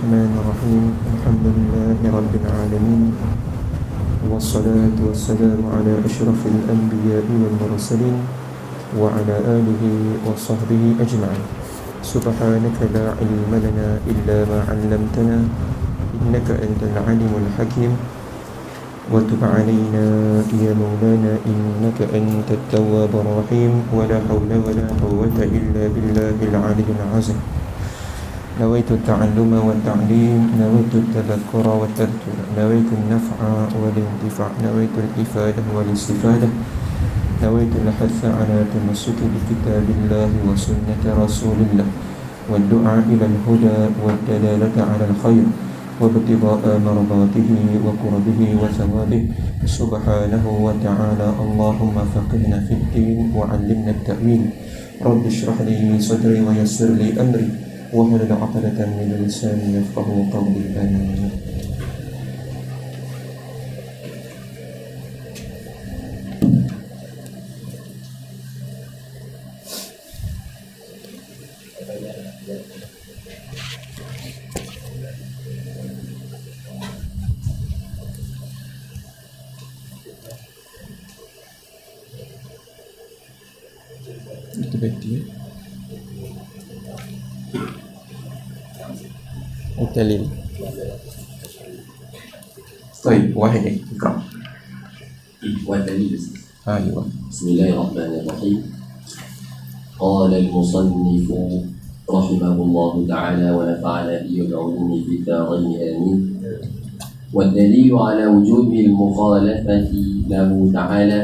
الرحمن الرحيم الحمد لله رب العالمين والصلاة والسلام على أشرف الأنبياء والمرسلين وعلى آله وصحبه أجمعين. سبحانك لا علم لنا إلا ما علمتنا إنك أنت العليم الحكيم وتب علينا يا مولانا إنك أنت التواب الرحيم ولا حول ولا قوة إلا بالله العلي العظيم. نويت التعلم والتعليم، نويت التذكر والتذكر، نويت النفع والانتفاع، نويت الإفادة والاستفادة، نويت الحث على تمسك بكتاب الله وسنة رسول الله والدعاء إلى الهدى والدلالة على الخير وابتغاء مرضاته وقربه وثوابه سبحانه وتعالى. اللهم فقهنا في الدين وعلمنا التأويل. رب اشرح لي صدري ويسر لي أمري واحلل عقدة من لساني يفقهوا قولي. آمين. Itu betul. الدليل. طيب واحد اقرأ. والدليل. أيوة. بسم الله الرحمن الرحيم. قال المصنف رحمه الله تعالى ونفعنا به بعلومه في الدارين آمين. والدليل على وجوب المخالفة له تعالى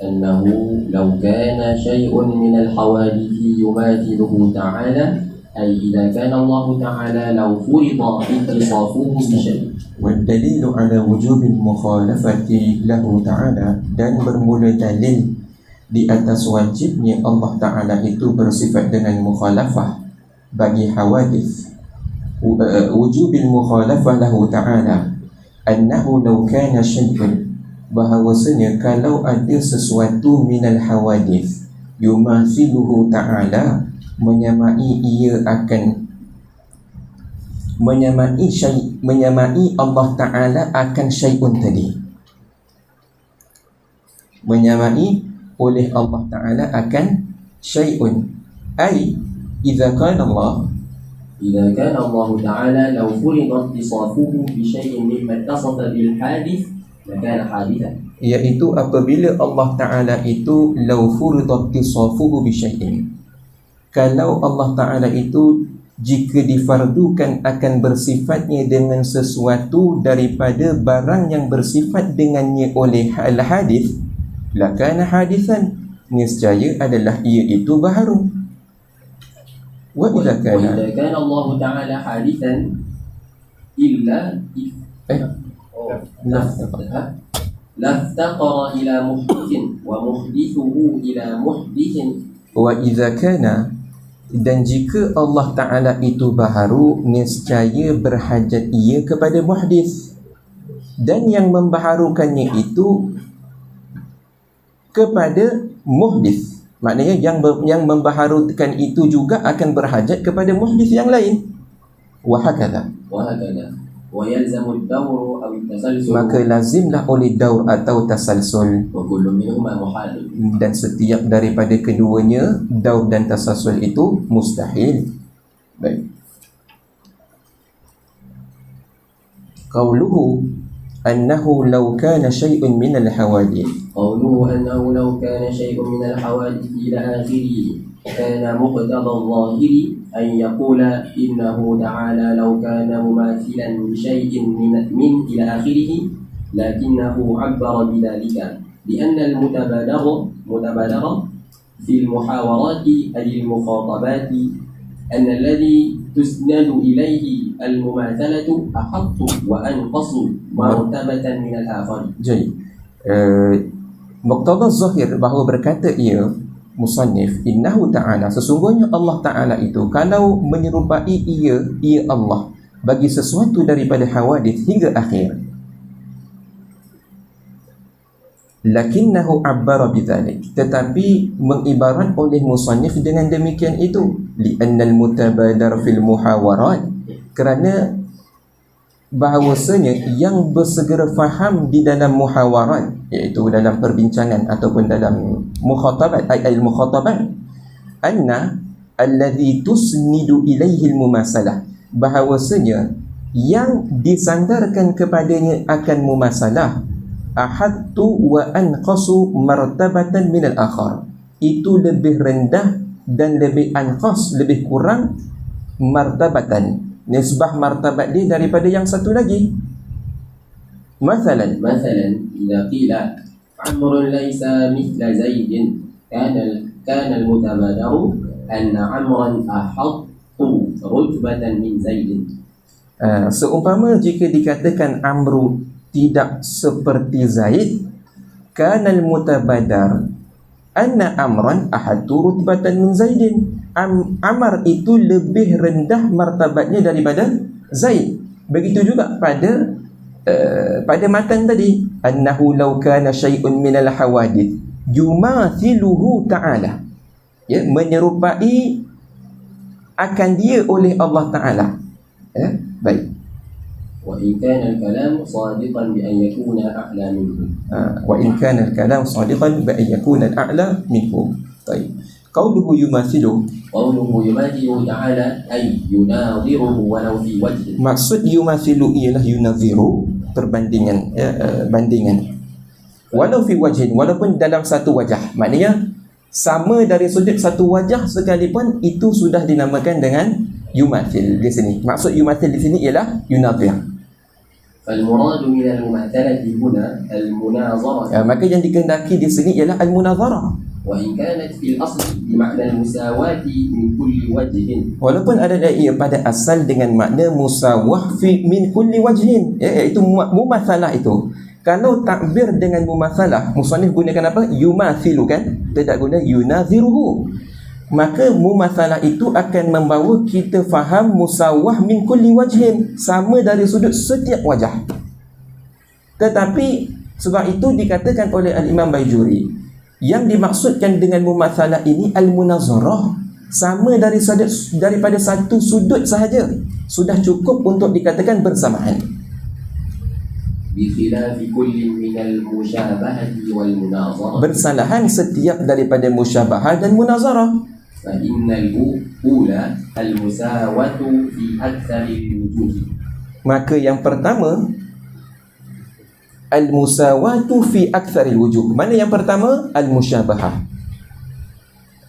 أنه لو كان شيء من الحوادث يماثله تعالى، أي إذا كان الله تعالى لو فرض اتصافه بشيء. والدليل على وجوب المخالفة له تعالى, dan bermula dalil di atas wajibnya Allah Ta'ala itu bersifat dengan mukhalafah bagi hawadith. Wujubil mukhalafah lahu ta'ala annahu law kana syai'un, bahawasanya kalau ada sesuatu minal hawadith yumathiluhu ta'ala, menyamai Allah Ta'ala akan syai'un tadi, menyamai oleh Allah Ta'ala akan syai'un. Ay idza kana Allah تعالى لو فرض اتصافه بشيء مما اتصف بالحادث لكان حادثا, iaitu apabila Allah Ta'ala itu law furidat tisafuhu bisyai'in, kalau Allah Ta'ala itu jika difardukan akan bersifatnya dengan sesuatu daripada barang yang bersifat dengannya oleh al-hadith, lakana hadithan, niscaya adalah ia itu baharu. Wa idza kana Allah Ta'ala hadithan illa laftaqara ila muhdithin wa muhdithuhu ila muhdithin. Wa idza kana, dan jika Allah Ta'ala itu baharu, niscaya berhajat ia kepada muhdith, dan yang membaharukannya itu kepada muhdith. Maknanya yang membaharukan itu juga akan berhajat kepada muhdith yang lain. Wahakadha, wa yalzamu ad-dawr aw at-tasalsul, maka lazimlah oleh daur atau tasalsul, wa kullu minhuma muhal, dan setiap daripada keduanya, daur dan tasalsul itu mustahil. Baik. Qauluhu annahu law kana syai'un min al-hawadith, قوله أنه لو كان شيء من الحوادث إلى آخره كان مقتضى الظاهر أن يقول إنه تعالى لو كان مماثلا بشيء من إلى آخره، لكنه عبر بذلك لأن المتبادر في المحاورات أي المخاطبات أن الذي تسند إليه المماثلة أحط وأنقص مرتبة من الآخر. Jadi muqtada zahir, bahawa berkata ia musannif, innahu ta'ala, sesungguhnya Allah Ta'ala itu kalau menyerupai ia Allah bagi sesuatu daripada hawadith hingga akhir, lakinnahu abbara bidzalik, tetapi mengibarat oleh musannif dengan demikian itu, li'annal mutabadar fil muhawarat, kerana bahawasanya yang bersegera faham di dalam muhawarat, iaitu dalam perbincangan ataupun dalam mukhatabat, al-mukhatabat, anna alladhi tusnidu ilaihi al-mumasalah, bahawasanya yang disandarkan kepadanya akan mumasalah ahadtu wa anqasu martabatan min al-akhar, itu lebih rendah dan lebih anqas, lebih kurang martabatan, nisbah martabat dia daripada yang satu lagi. Mathalan idza qila Amrun laysa mithla Zaidin kana al-mutabadaru anna Amran ahattu rutbatan min Zaidin. Seumpama jika dikatakan Amru tidak seperti Zaid, kanal mutabadar anna Amran ahadu rutbatan min Zaidin, Amr itu lebih rendah martabatnya daripada Zaid. Begitu juga pada matan tadi, annahu law kana syai'un minal hawadith yumathiluhu ta'ala, ya, menyerupai akan dia oleh Allah Ta'ala. Baik. Wa in kana al-kalam sadiqan bi an yakuna a'la minhu. Wa in kana al-kalam sadiqan bi an yakuna a'la minhu. Baik. Qauluhu yumathilu ta'ala ay yunadhiruhu walau fi wajhi. Maksud yumathilu ialah yunadhiru, perbandingan, bandingan. Walau fi wajhin, walaupun dalam satu wajah. Maknanya sama dari sudut satu wajah sekalipun, itu sudah dinamakan dengan yumathil di sini. Maksud yumathil di sini ialah yunadhir. Fal-muradu min al-mumathalati huna al-munazarah. Maka yang dikehendaki di sini ialah al-munazarah. Wa in kanat fil asli bi ma'na al-musawati min kulli wajhin. Walaupun ada ia pada asal dengan makna musawah fi min kulli wajhin, iaitu mumathalah itu. Kalau takbir dengan mumathalah, musannif gunakan apa? Yumathilu, kan? Tidak guna yunadhiruhu. Maka mumathalah itu akan membawa kita faham musawah min kulli wajhin, sama dari sudut setiap wajah. Tetapi sebab itu dikatakan oleh al-Imam Baijuri, yang dimaksudkan dengan mumathalah ini al-munazarah, sama daripada satu sudut sahaja, sudah cukup untuk dikatakan bersamaan. Bikhilafi kullin minal musyabahat wal munazarah, bersalahan setiap daripada musyabahah dan munazarah. Fa innal ula al musawatu fi aktsari wujuh. Maka yang pertama al musawatu fi aktsari wujuh. Mana yang pertama? Al musyabahah.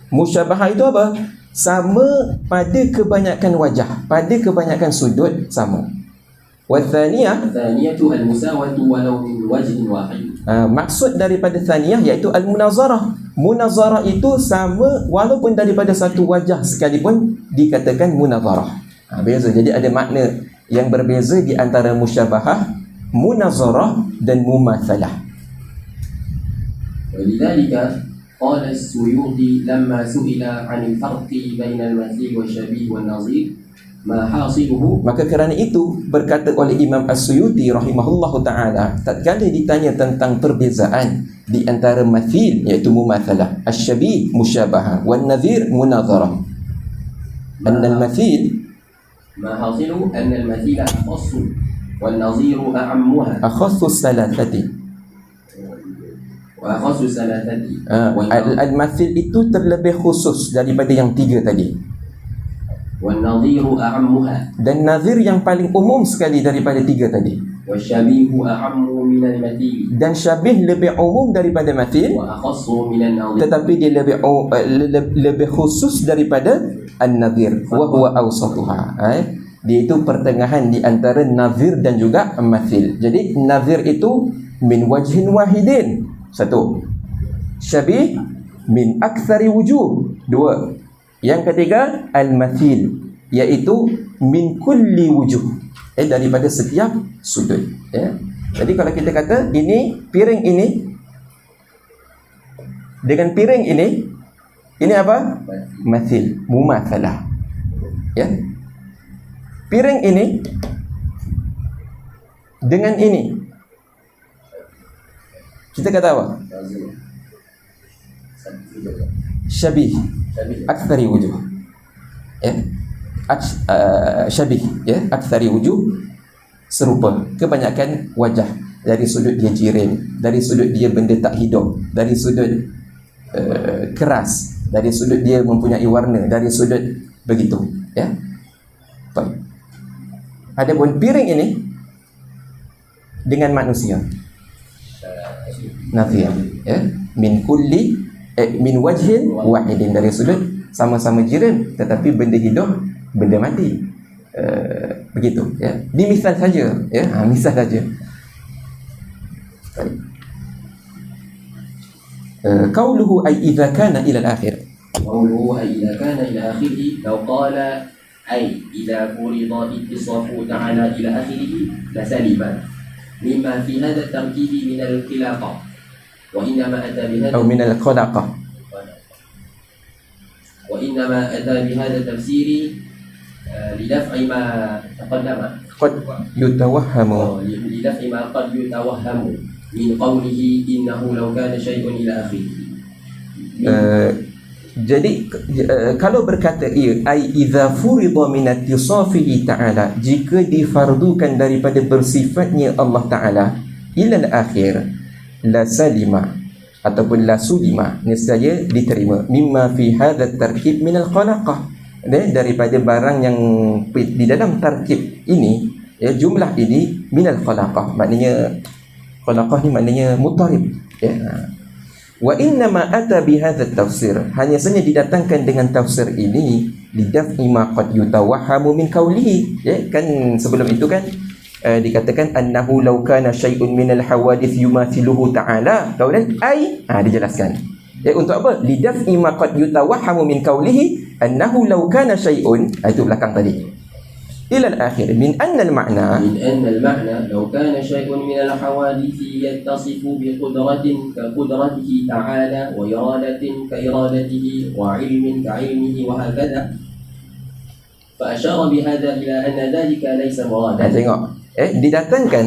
Musyabahah itu apa? Sama pada kebanyakan wajah, pada kebanyakan sudut sama. Thaniyatu al-musawatu walau min wajhin wahid. Maksud daripada thaniyah iaitu al-munazarah. Munazarah itu sama walaupun daripada satu wajah sekalipun dikatakan munazarah. Beza. Jadi ada makna yang berbeza di antara musyabahah, munazarah dan mumathalah. Walidhalika qala as-Suyuti lamma su'ila 'an al-farqi baina al-mathil wa syabih wa nazir. Maka kerana itu berkata oleh Imam As-Suyuti rahimahullahu ta'ala, tatkala ditanya tentang perbezaan di antara mathil iaitu mumathalah, asy-syabih musyabahah, wan nadhir munazarah, anna al-mathil ma hasilu anna al-mathil akhassu wan nadhir a'ammuha, akhassu salatati wa akhassu salatati. Al-mathil itu terlebih khusus daripada yang tiga tadi. Wan-nadhiru a'ammuha, dan nadhir yang paling umum sekali daripada tiga tadi. Wasyabihu a'ammu minal mathil, dan syabih lebih umum daripada mathil, wa akhassu minan nadhir, tetapi dia lebih khusus daripada an-nadhir, wa huwa awsatuha. Dia itu pertengahan di antara nadhir dan juga mathil. Jadi nadhir itu min wajhin wahidin, satu. Syabih min aktsari wujuh, dua. Yang ketiga al-mathil, iaitu min kulli wujuh, daripada setiap sudut. Jadi kalau kita kata ini piring ini dengan piring ini apa? Mathil, mumathalah. Piring ini dengan ini, kita kata apa? Syabih, aktsari wujuh. Syabih, aktsari wujuh, serupa. Kebanyakan wajah, dari sudut dia jirim, dari sudut dia benda tak hidup, dari sudut keras, dari sudut dia mempunyai warna, dari sudut begitu, ya. Baik. Adapun piring ini dengan manusia, nafiyah, ya, min kulli min wajhin wahidin, dari sudut sama-sama jirim tetapi benda hidup, benda mati, begitu, ya. Di misal saja, ya, misal saja. Qauluhu ay idza kana ila al-akhir. قوله أي إذا كان إلى آخره لو قال أي إذا فرض اتصافه تعالى إلى آخره لسلب مما في هذا التركيب من الخلاقة وإنما أتى بهذا أو من الخلقة. وإنما أتى بهذا التفسير لدفع ما تقدم قد يتوهم. لدفع ما قد يتوهم من قوله إنه لو كان شيء إلى آخره. Jadi kalau berkata ia ai idza furida min ittisafihi ta'ala, jika difardukan daripada bersifatnya Allah Ta'ala ila al-akhir, la salima ataupun la sulima, nescaya diterima, mimma fi hadha tarkib min al-khalaqah, daripada barang yang di dalam tarkib ini, ya, jumlah ini min al-khalaqah, maknanya khalaqah ni maknanya mutarib, ya. Wa innama ata bihadza tafsir, hanya saja didatangkan dengan tafsir ini lidaf'i ma qad yutawahhamu min qawlihi, ya, kan sebelum itu kan dikatakan annahu law kana syai'un minal hawadith yumathiluhu ta'ala, kemudian ai dijelaskan, ya, untuk apa? Lidaf'i ma qad yutawahhamu min qawlihi annahu law kana syai'un, itu belakang tadi, ila al-akhir, min anna al-ma'na لو كان شيء من الحوادث يتصف بقدرة كقدرته تعالى وإرادة كإرادته وعلم كعلمه وهكذا فأشار بهذا إلى أن ذلك ليس مرادا. Tengok, didatangkan.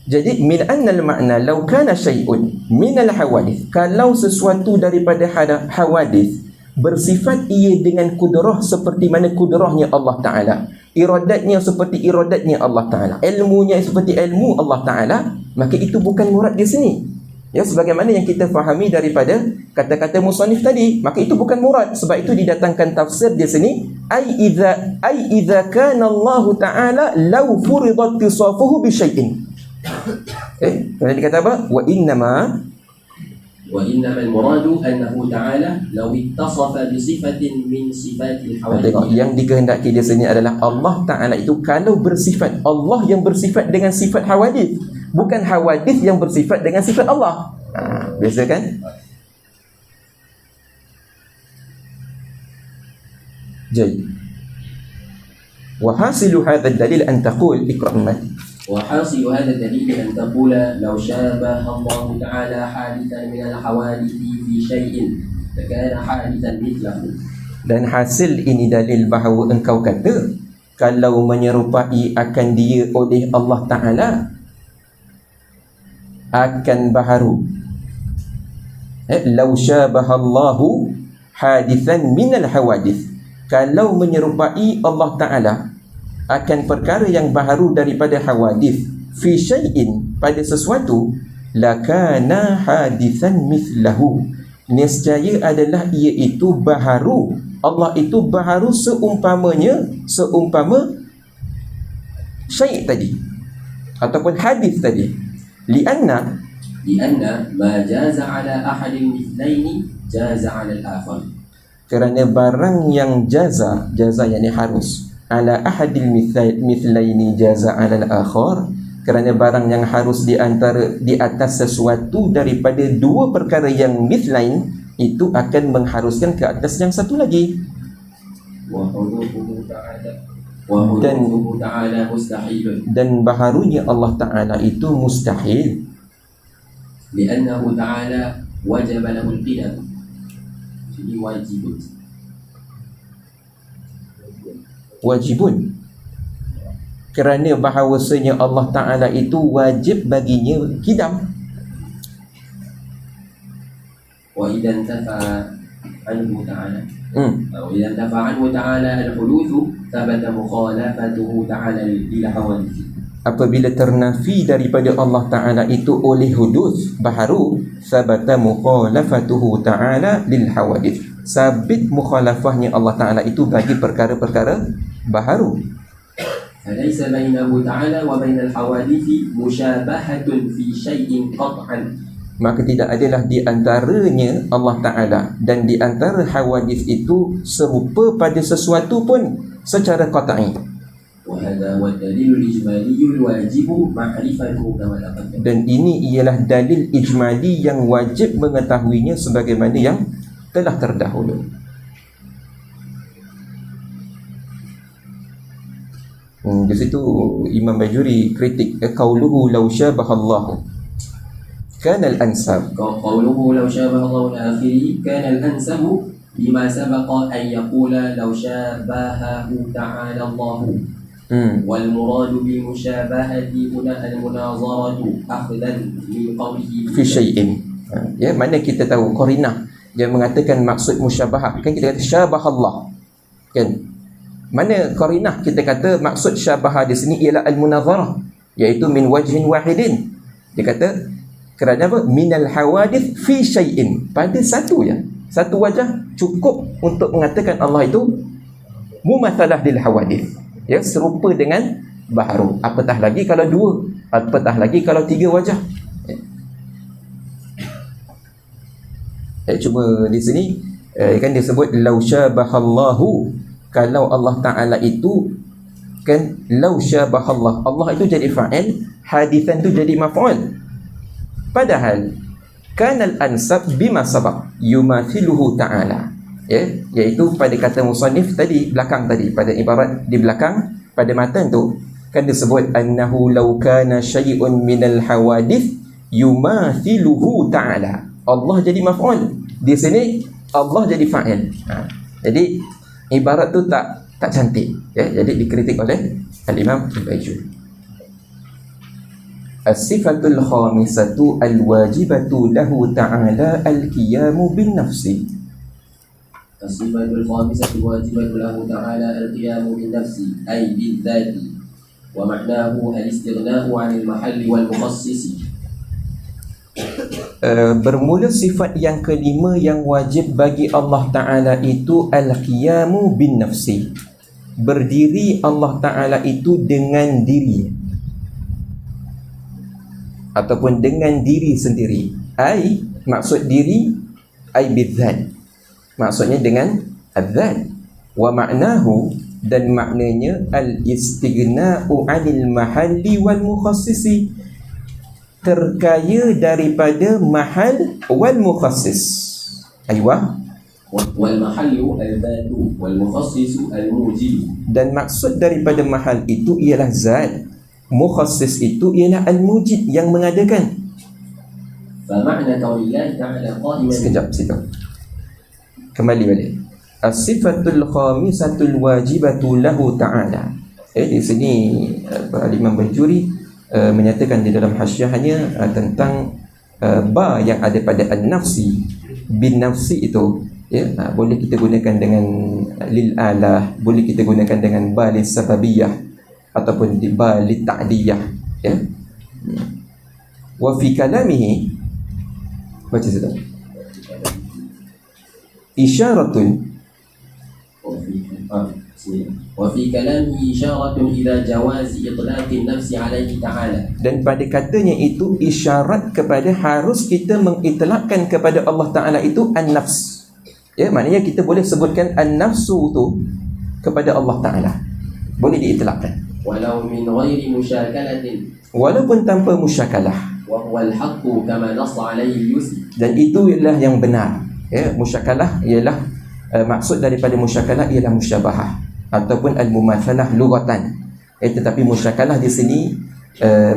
Jadi min anna al-ma'na law kana syai'un min al-hawadith, kalau sesuatu daripada hawadith bersifat ia dengan kudrah seperti mana kudrahnya Allah Ta'ala, iradatnya seperti iradatnya Allah Ta'ala, ilmunya seperti ilmu Allah Ta'ala, maka itu bukan murad di sini, ya, sebagaimana yang kita fahami daripada kata-kata musannif tadi, maka itu bukan murad. Sebab itu didatangkan tafsir di sini ai idza kana Allah Ta'ala law furidat tisafuhu bi syai'in, kemudian dikata apa? وإنما المراد أنه تعالى لو اتصف بصفة من صفات الحوادث. Tengok, yang dikehendaki di sini adalah Allah Ta'ala itu kalau bersifat, Allah yang bersifat dengan sifat hawadith, bukan hawadith yang bersifat dengan sifat Allah. Biasa kan? Jadi wa hasilu hadha ad-dalil an taqul ikram. وحاصل هذا الدليل أن تقول لو شابه الله تعالى حادثا من الحوادث في شيء فكان حادثا مثله. Dan hasil ini dalil bahawa engkau kata kalau menyerupai akan dia oleh Allah Ta'ala akan baharu. Law syabaha Allahu hadithan minal hawadith, kalau menyerupai Allah Ta'ala akan perkara yang baharu daripada hawadith, fi syai'in, pada sesuatu, lakana hadithan mithlahu, nescaya adalah ia itu baharu, Allah itu baharu seumpama syai' tadi ataupun hadith tadi. Lianna ma jaza ala ahadin mithlaini jaza ala al-akhar, kerana barang yang jaza yakni harus, ala ahadil mithlaini jaza ala al-akhar, kerana barang yang harus di atas sesuatu daripada dua perkara yang mithlain itu akan mengharuskan ke atas yang satu lagi. Dan baharunya Allah Ta'ala itu mustahil, li'annahu ta'ala wajaba lahu al-qidam, jadi wajibun, kerana bahawasanya Allah Ta'ala itu wajib baginya kidam. Wa idan tafa anhu ta'ala وإذا انتفع عنه تعالى الحدوث ثبت مخالفته تعالى للحوادث. apabila ternafi daripada Allah Ta'ala itu oleh hudus baharu, sabata mukhalafatuhu ta'ala lil hawadith, sabit mukhalafahnya Allah Ta'ala itu bagi perkara-perkara baharu. فليس بينه تعالى وبين الحوادث مشابهة في شيء قطعا. Maka tidak adalah di antaranya Allah Ta'ala dan di antara hawadith itu serupa pada sesuatu pun secara qat'i. وهذا هو الدليل الإجمالي الواجب معرفته كما تقدم. Dan ini ialah dalil ijmali yang wajib mengetahuinya sebagaimana yang telah terdahulu. Di situ Imam Bajuri kritik qauluhu law syabahallahu kana al-ansab. قوله لو شابه الله الآخر كان الأنسب بما سبق أن يقول لو شابهه تعالى الله. والمراد بالمشابهة هنا المناظرة أخذا من قوله fi syai'in. Ya, mana kita tahu qarinah yang mengatakan maksud musyabahah, kan kita kata syabahallah, kan? Mana qarinah kita kata maksud syabahah di sini ialah al-munazarah, iaitu min wajhin wahidin. Dia kata kerana apa? Minal hawadith fi syai'in, pada satu je, satu wajah cukup untuk mengatakan Allah itu mumatsalah lil hawadith, ya, serupa dengan baharu. Apatah lagi kalau dua, apatah lagi kalau tiga wajah. Cuma di sini kan dia sebut law syabahallahu, kalau Allah Ta'ala itu kan law syabahallah, Allah itu jadi fa'il, hadithan tu jadi maf'ul. Padahal kanal ansab bima sabaq yumathiluhu ta'ala, ya, iaitu pada kata musannif tadi, belakang tadi, pada ibarat di belakang pada matan tu kan disebut annahu law kana syai'un minal hawadith yumathiluhu ta'ala. Allah jadi maf'ul, di sini Allah jadi fa'il. Jadi ibarat tu tak cantik, ya. Jadi dikritik oleh al-Imam Al-Bajuri. As-sifatul khamisatu al-wajibatu lahu ta'ala al-qiyamu bin nafsi. الصفة الخامسة الواجبة له تعالى القيام بالنفس أي بالذات، ومعناه الاستغناء عن المحل والمخصص. Bermula sifat yang kelima yang wajib bagi Allah Ta'ala itu al-qiyamu bin nafsi, berdiri Allah Ta'ala itu dengan diri ataupun dengan diri sendiri. Ai, maksud diri ai bidzat, maksudnya dengan adzat. Wa ma'nahu, dan maknanya al-istighna'u 'anil mahalli wal mukhassisi, terkaya daripada mahal wal mukhassis. Aywa. والمحل الذات والمخصص الموجب. Dan maksud daripada mahal itu ialah zat, mukhassis itu ialah al-mujib, yang mengadakan. فمعنى قول الله تعالى قائما. Sekejap situ. Kembali balik. As-sifatul khamisatul wajibatu lahu ta'ala. Di sini Imam Bajuri menyatakan di dalam hasyiahnya tentang ba yang ada pada an-nafsi. Bin nafsi itu, ya, boleh kita gunakan dengan lil alah, boleh kita gunakan dengan ba lis sababiyah ataupun di ba lit ta'diyah, ya. Wa fi kalamihi, baca situ, isyaratun. وفي كلامه إشارة إلى جواز إطلاق النفس عليه تعالى. Dan pada katanya itu isyarat kepada harus kita mengitlakkan kepada Allah Ta'ala itu an-nafs, ya, maknanya kita boleh sebutkan an-nafsu tu kepada Allah Ta'ala, boleh diitlakkan walau min ghairi musyakalatin, walaupun tanpa musyakalah. wa huwa al-haqq kama nassa alaihi Yusuf. Dan itu ialah yang benar, ya. Musyakalah ialah maksud daripada musyakalah ialah musyabahah ataupun al-mumatsalah lughatan. Tetapi musyakalah di sini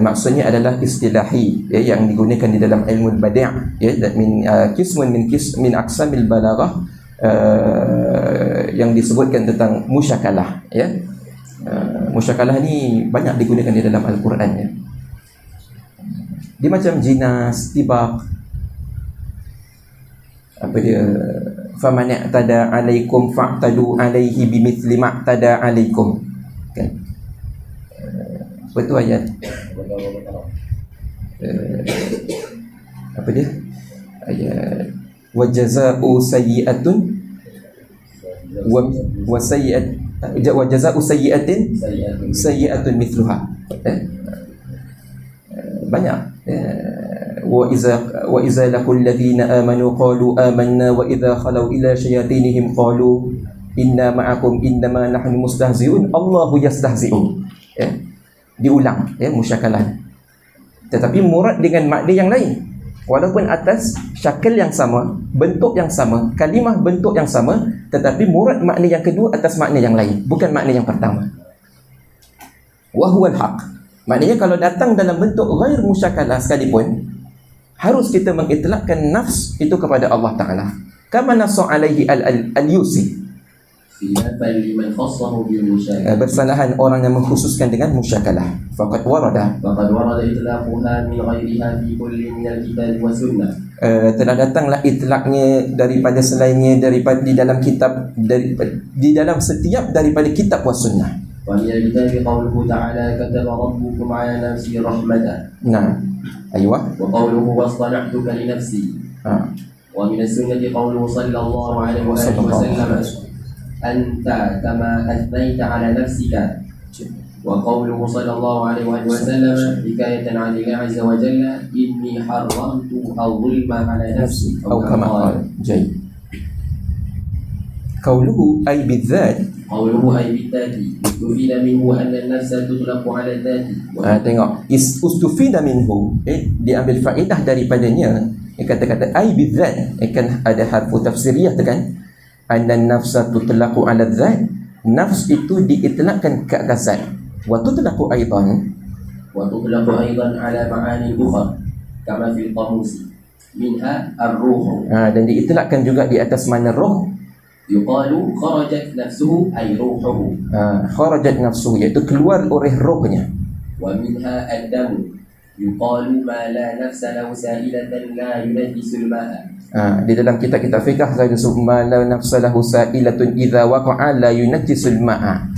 maksudnya adalah istilahi, ya, yang digunakan di dalam ilmu badi', ya, min qismun min aqsamil balaghah, yang disebutkan tentang musyakalah, ya. Musyakalah ni banyak digunakan di dalam Al-Quran, ya. Dia macam jinas, tibaq, apa dia, faman i'tada alaikum fa'tadu alaihi bimithli ma'tada alaikum, kan. Betul ayat. Apa dia? Ayat wa jazaa'u sayyi'atun wa sayyi'at wa jazaa'u sayyi'atin sayyi'atun mithluha. Banyak. wa iza laqul ladzina amanu qalu amanna wa idza khalau ila syayatinihim qalu inna ma'akum innama nahnu mustahzi'un Allahu yastahzi'un. Diulang musyakalah. Tetapi murad dengan makna yang lain. Walaupun atas syakal yang sama, bentuk yang sama, kalimah bentuk yang sama, tetapi murad makna yang kedua atas makna yang lain, bukan makna yang pertama. Wa huwal haq. Maknanya kalau datang dalam bentuk ghair musyakalah sekalipun, harus kita mengitlaqkan nafs itu kepada Allah Ta'ala. Kama nasu alaihi al-Yusi. Bersalahan orang yang mengkhususkan dengan musyakalah. Faqad warada itlaquha min ghairiha fi kulli min al-kitab wa sunnah. Telah datanglah itlaqnya daripada selainnya daripada di dalam kitab, di dalam setiap daripada kitab wa sunnah. Wa min al-kitab qawluhu ta'ala kataba rabbukum 'ala nafsihi rahmatan. Nah, aywa. Wa qawluhu wastala'tuka li nafsi. Wa min as-sunnati qawluhu sallallahu alaihi wa sallam anta kama athnaita ala nafsika. Wa qawluhu sallallahu alaihi wa sallam hikayatan 'an Allah 'azza wa jalla inni haramtu al-zulma 'ala nafsi atau kama qala. Jayyid. Qawluhu ay bidzat. Qawluhu ay bidzati. Ustufida minhu anna an-nafsa tutlaqu 'ala dzati. Tengok, ustufida minhu, diambil faedah daripadanya. Kata-kata ay bidzat kan ada harfu tafsiriyah kan. Anna nafsa tutlaqu 'ala dzat, nafs itu diitlaqkan ke atas zat. Wa tutlaqu aidan 'ala ma'ani ukhra kama fil qamus minha ar-ruh. Dan diitlaqkan juga di atas mana roh. Yuqalu kharajat nafsuhu ay ruhuhu. Kharajat nafsuhu iaitu keluar oleh rohnya. Wa minha ad-damu. Yuqalu ma la nafsa lahu sa'ilatan la yunajjisul ma'a. Di dalam kitab-kitab fiqh saya disebut mala nafsalahu sa'ilatun idza waqa'a la yunajjisul ma'a.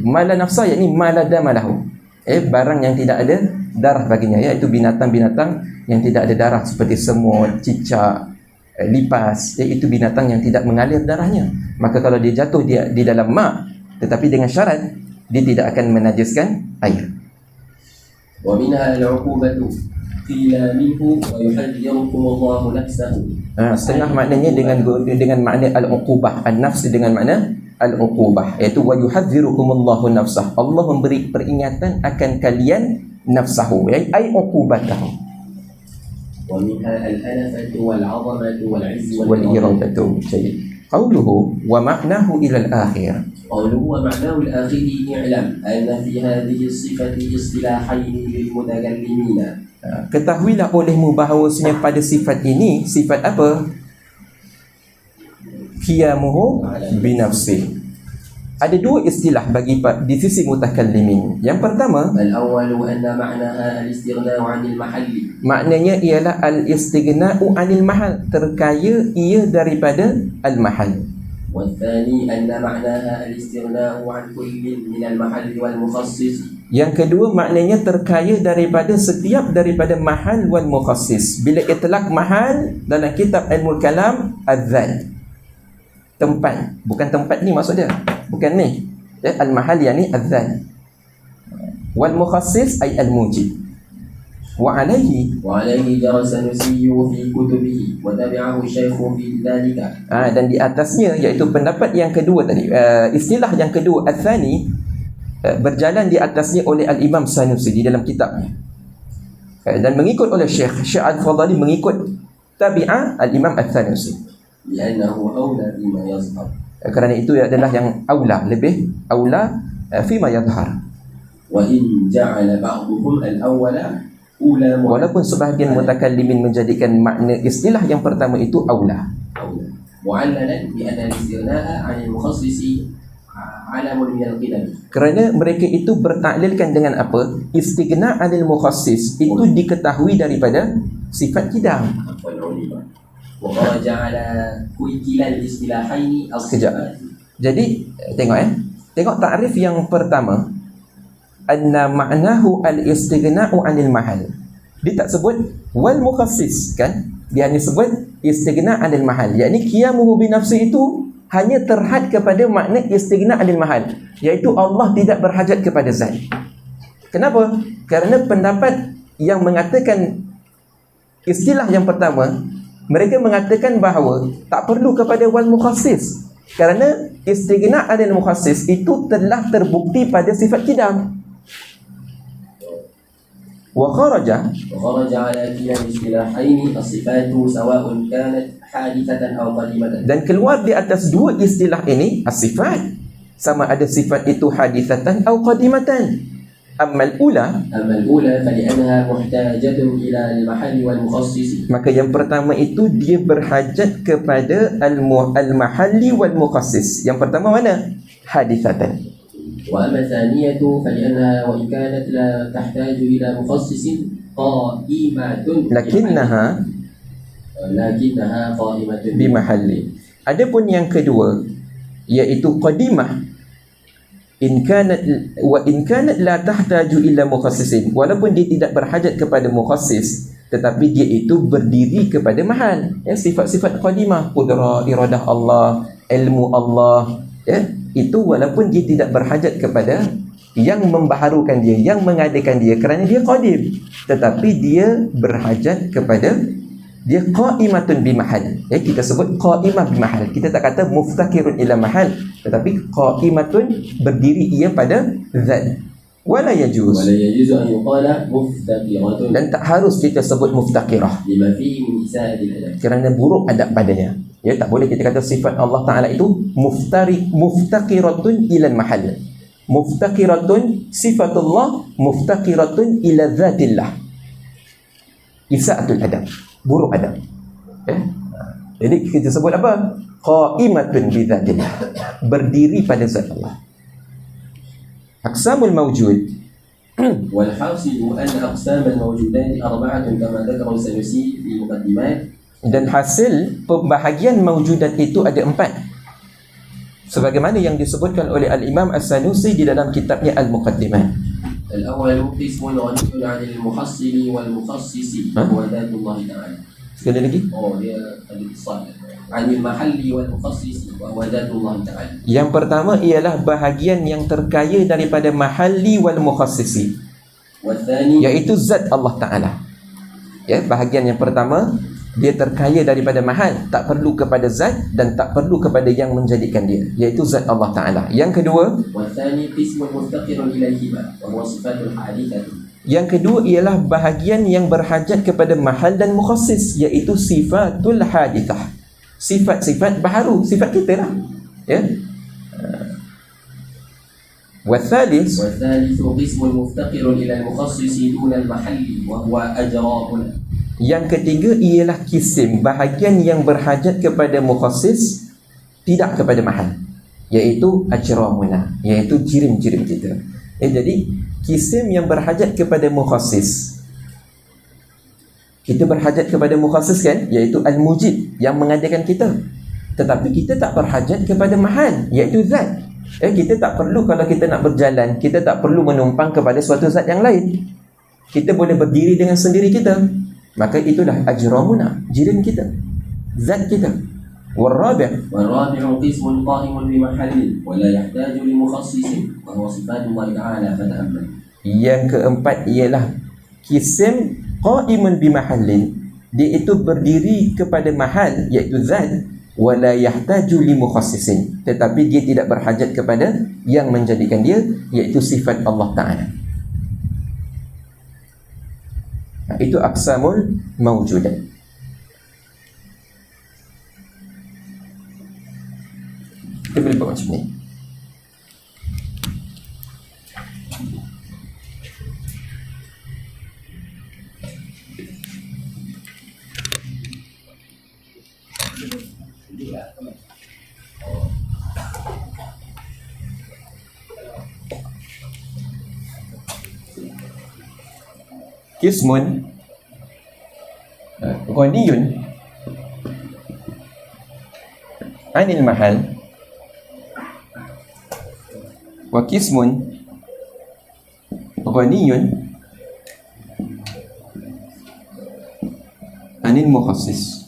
Mala nafsa yakni mala damalahu. Barang yang tidak ada darah baginya, iaitu binatang-binatang yang tidak ada darah seperti semut, cicak, lipas, iaitu binatang yang tidak mengalir darahnya. Maka kalau dia jatuh di dalam ma', tetapi dengan syarat dia tidak akan menajiskan air. Wa minha al-'uqubatu qila minhu wa yuhadhdhirukum Allahu nafsahu. Setengah maknanya dengan makna al-uqubah, an-nafs dengan makna al-uqubah, iaitu wa yuhadhdhirukum Allahu nafsah. Allah memberi peringatan akan kalian nafsahu, ay uqubatahu. Wa minha al-anafatu wal-'azamatu wal-'izzu wal-iradatu. Qawluhu wa ma'nahu ila al-akhir. قوله ومعناه الآخر اعلم أن في هذه الصفة اصطلاحين للمتكلمين. Ketahuilah olehmu bahawasanya pada sifat ini, sifat apa? Qiyamuhu binafsih. Ada dua istilah bagi di sisi mutakallimin. Yang pertama, al-awwalu anna ma'naha al-istighna'u 'anil mahalli. Maknanya ialah al-istighna'u 'anil mahal, terkaya ia daripada al-mahal. والثاني أن معناها الاستغناء عن كل من المحل والمخصص. Yang kedua maknanya terkaya daripada setiap daripada mahal wal mukhassis. Bila itlaq mahal dalam kitab Ilmul Kalam az-zat, tempat, bukan tempat ni maksud dia, bukan ni. Al-mahal yakni az-zat. Wal mukhassis ay al-mujib. وعليه جرى السنوسي في كتبه وتبعه الشيخ في ذلك. Dan di atasnya iaitu pendapat yang kedua tadi, istilah yang kedua al-thani, berjalan di atasnya oleh al-Imam Sanusi di dalam kitabnya, dan mengikut oleh Syekh Al-Fadhali, mengikut tabi'ah al-Imam al-Sanusi, لأنه أولى فيما يظهر. Kerana itu adalah yang aula, lebih aula fima yadhhar. وإن جعل بعضهم الأول. Walaupun sebahagian mutakallimin menjadikan makna istilah yang pertama itu aula. Mu'allalan bi anna al-istighnaa'a 'anil mukhassisi 'alamun min al-qidam. Kerana mereka itu bertaklilkan dengan apa? Istighna' 'anil mukhassis itu diketahui daripada sifat qidam. Wa ja'ala kuikilan istilahaini as-sifat. Jadi tengok takrif yang pertama, anna ma'nahu al-istighna'u 'anil mahal. Dia tak sebut wal mukhassis kan? Dia hanya sebut istighna' 'anil mahal. Yakni qiyamuhu bi nafsi itu hanya terhad kepada makna istighna' 'anil mahal, iaitu Allah tidak berhajat kepada zat. Kenapa? Kerana pendapat yang mengatakan istilah yang pertama, mereka mengatakan bahawa tak perlu kepada wal mukhassis, kerana istighna' 'anil mukhassis itu telah terbukti pada sifat qidam. وخرج على كلا الاصطلاحين الصفات سواء كانت حادثة أو قديمة. Dan keluar di atas dua istilah ini as-sifat, sama ada sifat itu hadithatan atau qadimatan. Amma al-ula فلأنها محتاجة إلى المحل والمخصص. Maka yang pertama itu dia berhajat kepada al-mahalli wal mukhassis. Yang pertama mana? Hadithatan. وأما الثانية فلأنها وإن كانت لا تحتاج إلى مخصص قائمة Lakinnaha قائمة bimahalli. Adapun yang kedua iaitu qadimah, in kanat la tahtaju illa mukhassisin, walaupun dia tidak berhajat kepada mukhassis, tetapi dia itu berdiri kepada mahal. Ya, sifat-sifat qadimah, qudrah, iradah Allah, ilmu Allah, ya, itu walaupun dia tidak berhajat kepada yang membaharukan dia, yang mengadakan dia, kerana dia qadim, tetapi dia berhajat kepada, dia qaimatun bimahal. Ya, kita sebut qaimah bimahal. Kita tak kata muftakirun ila mahal, tetapi qaimatun, berdiri ia pada zat. Wala yajuz أن يقال مفتقرة dan tak harus kita sebut muftakirah لما فيه من إساءة الأدب. kerana buruk adab padanya. Ya, tak boleh kita kata sifat Allah Ta'ala itu muftaqiratun ilal mahal. Muftaqiratun sifatullah muftaqiratun ila zatillah. Isa'atul adab, buruk adab. Ya? Jadi kita sebut apa? Qaimatun bi zatillah, berdiri pada zat Allah. Aqsamul mawjud والحاصل أن أقسام الموجودات أربعة كما ذكر السنوسي في المقدمات. dan hasil pembahagian mawjudat itu ada 4, sebagaimana yang disebutkan oleh Al-Imam As-Sanusi di dalam kitabnya Al-Muqaddimah. الأول قسم غني عن المحصل والمخصص وهو ذات الله تعالى. Sekali lagi. dia الاتصال عن المحل والمخصص وهو ذات الله تعالى. Yang pertama ialah bahagian yang terkaya daripada mahalli wal mukhassisi, والثاني iaitu zat Allah Ta'ala. Ya, bahagian yang pertama, dia terkaya daripada mahal, tak perlu kepada zat dan tak perlu kepada yang menjadikan dia, iaitu zat Allah Ta'ala. Yang kedua, والثاني قسم مفتقر إليهما وهو صفات الحادثة. yang kedua ialah bahagian yang berhajat kepada mahal dan mukhassis, iaitu sifatul hadithah, sifat-sifat baharu, sifat kita lah. Ya. والثالث قسم مفتقر إلى المخصص دون المحل وهو أجرامنا. Yang ketiga ialah kisim, bahagian yang berhajat kepada mukhassis, tidak kepada mahal, iaitu ajramuna, iaitu jirim-jirim kita. Jadi kisim yang berhajat kepada mukhassis, kita berhajat kepada mukhassis kan, iaitu al-mujid, yang mengadakan kita, tetapi kita tak berhajat kepada mahal, iaitu zat. Kita tak perlu, kalau kita nak berjalan, kita tak perlu menumpang kepada suatu zat yang lain. Kita boleh berdiri dengan sendiri kita, maka itulah ajramuna, jirim kita, zat kita. والرابع قسم قائم بمحل ولا يحتاج لمخصص وهو صفات الله تعالى فتأمل. Yang keempat ialah kisim qaimun bimahallin, dia itu berdiri kepada mahal, iaitu zat, wala yahtaju li mukhassisin, tetapi dia tidak berhajat kepada yang menjadikan dia, iaitu sifat Allah Ta'ala. Itu aqsamul mawjudat. Kita boleh buat macam ni. Kismun ghaniyun anil mahal, wa kismun ghaniyun anil mukhassis.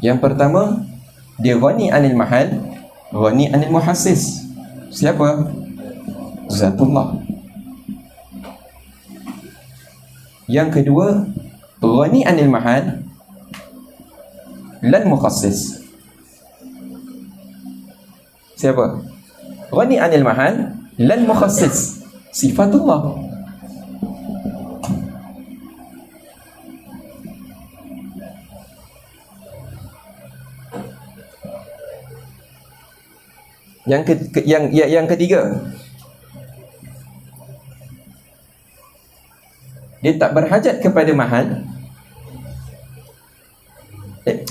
Yang pertama, dia ghani anil mahal, ghani anil muhassis. Siapa? Zatullah. Yang kedua, ghani anil mahal lan mukhassis. Siapa? Ghani anil mahal lan mukhassis. Sifatullah. Yang ketiga, dia tak berhajat kepada mahal.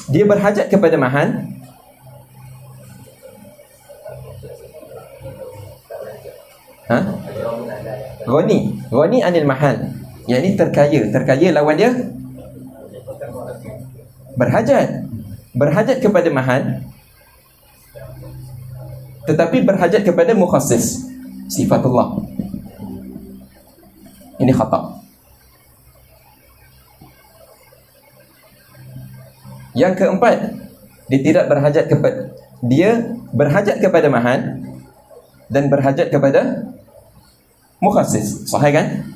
Dia berhajat kepada mahal. Ghani anil mahal. Yang ni terkaya lawan dia berhajat kepada mahal, tetapi berhajat kepada mukhassis, sifatullah. Ini khata. Yang keempat, dia berhajat kepada mahal dan berhajat kepada mukhassis. Sahih kan?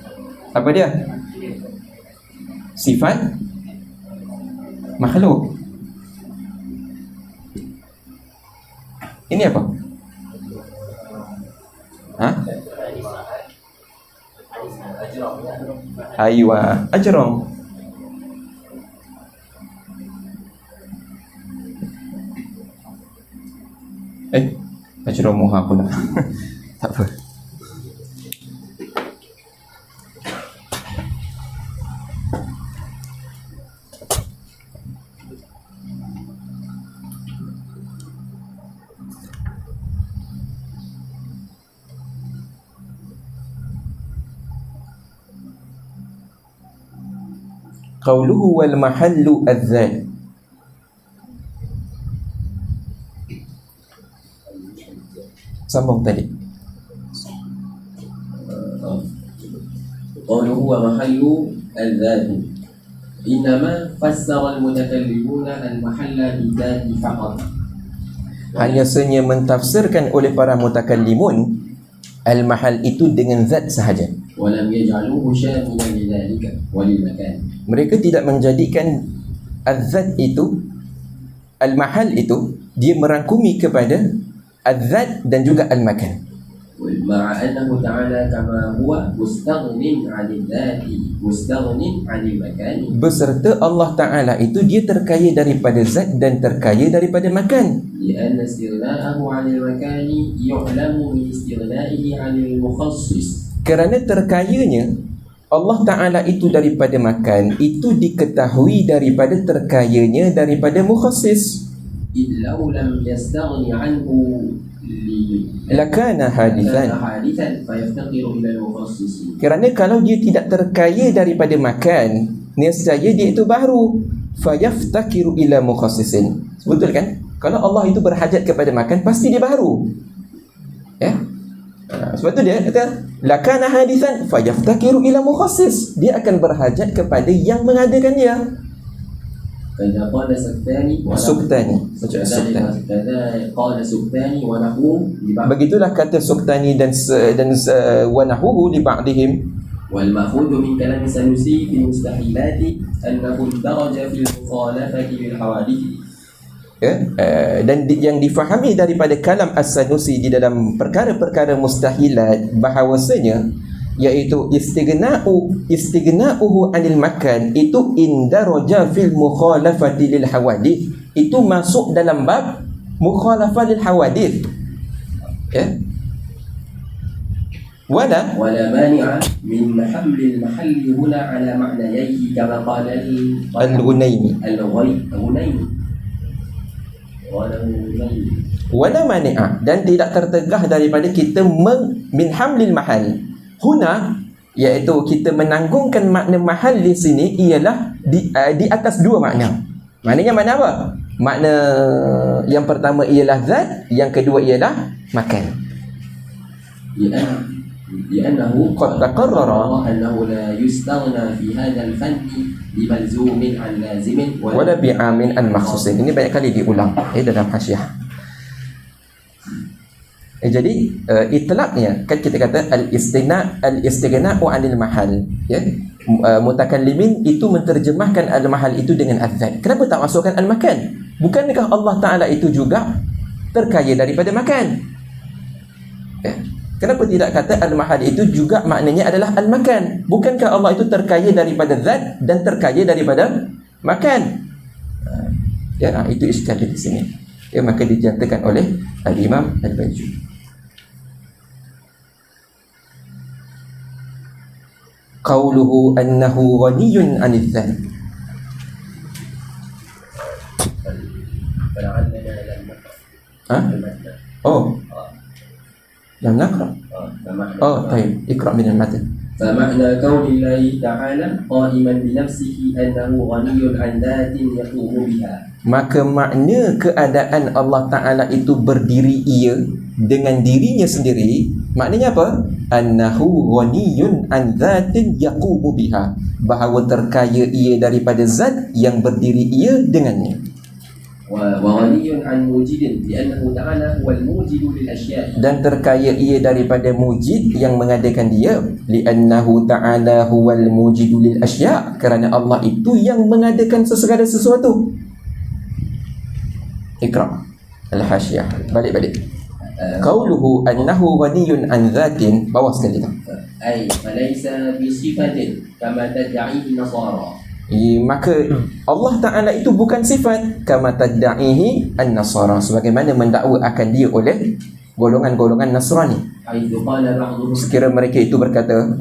Apa dia? Sifat makhluk. Ini apa? Aywa, ajram. Ajram muha pula. Tak apa. Qauluhu wal mahallu adzat. Sambung tadi. Qauluhu wa mahallu adzat. Innama fassara al-mutakallimuna al-mahalla bidzati faqat. Hanya saja mentafsirkan oleh para mutakallimun al-mahal itu dengan zat sahaja. Walam yaj'aluhu syamilan lidzalika walil makan. Mereka tidak menjadikan az-zat itu, al-mahal itu, dia merangkumi kepada az-zat dan juga al-makan. Ma'a annahu ta'ala kama huwa mustaghnin 'anil dzati mustaghnin 'anil makani. Beserta Allah Ta'ala itu dia terkaya daripada zat dan terkaya daripada makan. Li'anna istighna'ahu 'anil makani yu'lamu min istighna'ihi 'anil mukhassis. Kerana terkayanya Allah Ta'ala itu daripada makan, itu diketahui daripada terkayanya daripada mukhassis. Illau lam yastaghni 'anhu lakana hadithan. Kerana kalau dia tidak terkaya daripada makan, nescaya dia itu baru. Fayaftakiru ila mukhassisin. Betul kan? Kalau Allah itu berhajat kepada makan, pasti dia baru. Ya? Sebab tu dia kata lakana hadithan fayaftakiru ila mukhassis. Dia akan berhajat kepada yang mengadakan dia. Qala Suktani wa nahu. Begitulah kata Suktani dan wa nahuhu li ba'dihim. Wal ma'khudhu min kalam Sanusi fi mustahilati annahu daraja fi mukhalafati bil hawadith. Dan yang difahami daripada kalam As-Sanusi di dalam perkara-perkara mustahilat bahawasanya iaitu istighna'uhu anil makan itu indaraja fil mukhalafati lil hawadith, itu masuk dalam bab mukhalafah lil hawadith. Wala mani'a min hamlil mahalli huna ala ma'nayaihi kama qala al-Ghunaymi. Wala mani'a, dan tidak tertegah daripada kita min hamlil mahal. Huna, iaitu kita menanggungkan makna mahal di sini ialah di atas dua makna. Maknanya makna apa? Makna yang pertama ialah zat, yang kedua ialah makan. لأنه قد تقرر أنه لا يستغنى في هذا الفن بملزوم عن لازم wala bi'amin an makhsusin. Ini banyak kali diulang dalam hasyiah. Jadi itlaqnya kan kita kata al-istighna'u 'anil mahal, ya. Mutakallimin itu menterjemahkan al-mahal itu dengan az-zat. Kenapa tak masukkan al-makan? Bukankah Allah Taala itu juga terkaya daripada makan? Ya. Kenapa tidak kata al-mahal itu juga maknanya adalah al-makan? Bukankah Allah itu terkaya daripada zat dan terkaya daripada makan? Ya, itu iskal di sini. Ya, maka dijatuhkan oleh al-Imam Al-Bajuri. Qauluhu annahu ghaniyun 'anil zat. Oh, لم نقرأ. طيب اقرأ من المتن. فمعنى كون الله تعالى قائما بنفسه أنه غني عن ذات يقوم بها. Maka makna keadaan Allah Ta'ala itu berdiri ia dengan dirinya sendiri, maknanya apa? Annahu ghaniyun an dhatin yaqumu biha, bahawa terkaya ia daripada zat yang berdiri ia dengannya. وغني عن موجد لأنه تعالى هو الموجد للأشياء. Dan terkaya ia daripada mujid yang mengadakan dia, li'annahu ta'ala huwal mujidu lil asya', kerana Allah itu yang mengadakan segala sesuatu. Iqra' al-hasyiyah, balik qauluhu annahu ghaniyun an dhatin, bawah sekali tu, ay falaysa bi sifatin kama tad'ihi nasara. Maka Allah Ta'ala itu bukan sifat kama tadda'ihi an-nasara, sebagaimana mendakwa akan dia oleh golongan-golongan Nasrani. Sekira mereka itu berkata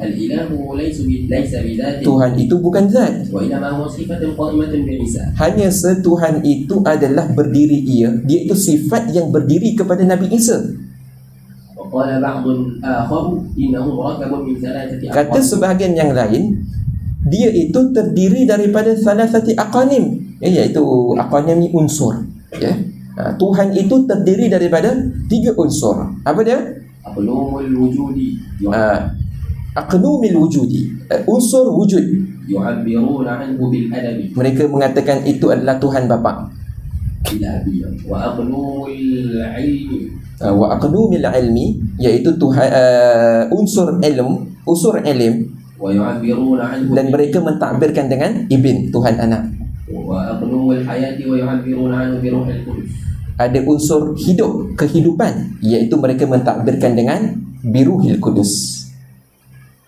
Tuhan itu bukan zat, hanya setuhan itu adalah berdiri ia, dia itu sifat yang berdiri kepada Nabi Isa. Kata sebahagian yang lain, dia itu terdiri daripada salasati aqanim, iaitu aqanim ni unsur, ya. Tuhan itu terdiri daripada 3 unsur. Apa dia? Aqnumul wujudi, unsur wujud. yu'abbiruna anhu bil adabi. Mereka mengatakan itu adalah Tuhan Bapa. Wa aqnumul ilmi, wa aqnumil ilmi, iaitu Tuhan unsur ilm. Wa yu'abbiruna anhu, dan mereka mentakbirkan dengan ibn, Tuhan anak. Wa aqnumul hayati wa yu'abbiruna anhu bi ruhil qudus. Ada unsur hidup, kehidupan, iaitu mereka mentakbirkan dengan biruhil kudus.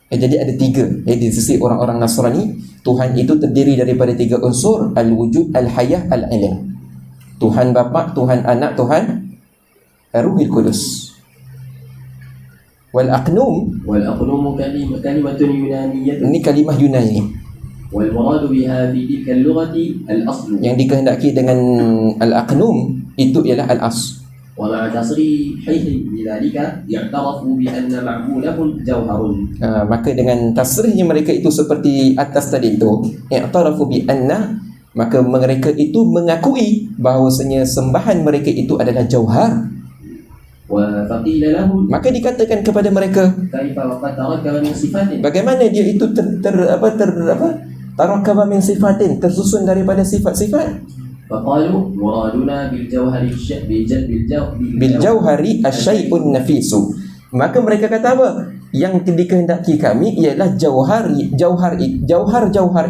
Jadi ada 3. Di sisi orang-orang Nasrani, Tuhan itu terdiri daripada 3 unsur: al-wujud, al-hayah, al-ilm. Tuhan Bapa, Tuhan Anak, Tuhan Ruhul Kudus. Wal aqnum kalimatun yunaniyyah. Ini kalimah Yunani. Wal muradu biha fi tilka al-lughati al-asl. Yang dikehendaki dengan al-aqnum itu ialah al-asl. Wa ma'a tasrihihi bidzalika ya'tarafu bi anna ma'mulahum jawharun. Maka dengan tasrihnya mereka itu seperti atas tadi itu, i'tarafu bi anna, maka mereka itu mengakui bahawasanya sembahan mereka itu adalah jauhar. Wa faqila lahum, maka dikatakan kepada mereka, kaifa waqad tarakaba min sifatin, bagaimana dia itu tarakaba min sifatin, tersusun daripada sifat-sifat. Faqalu muraduna bil jawhari asyai'un nafisu. Maka mereka kata apa? Yang dikehendaki kami ialah jauhar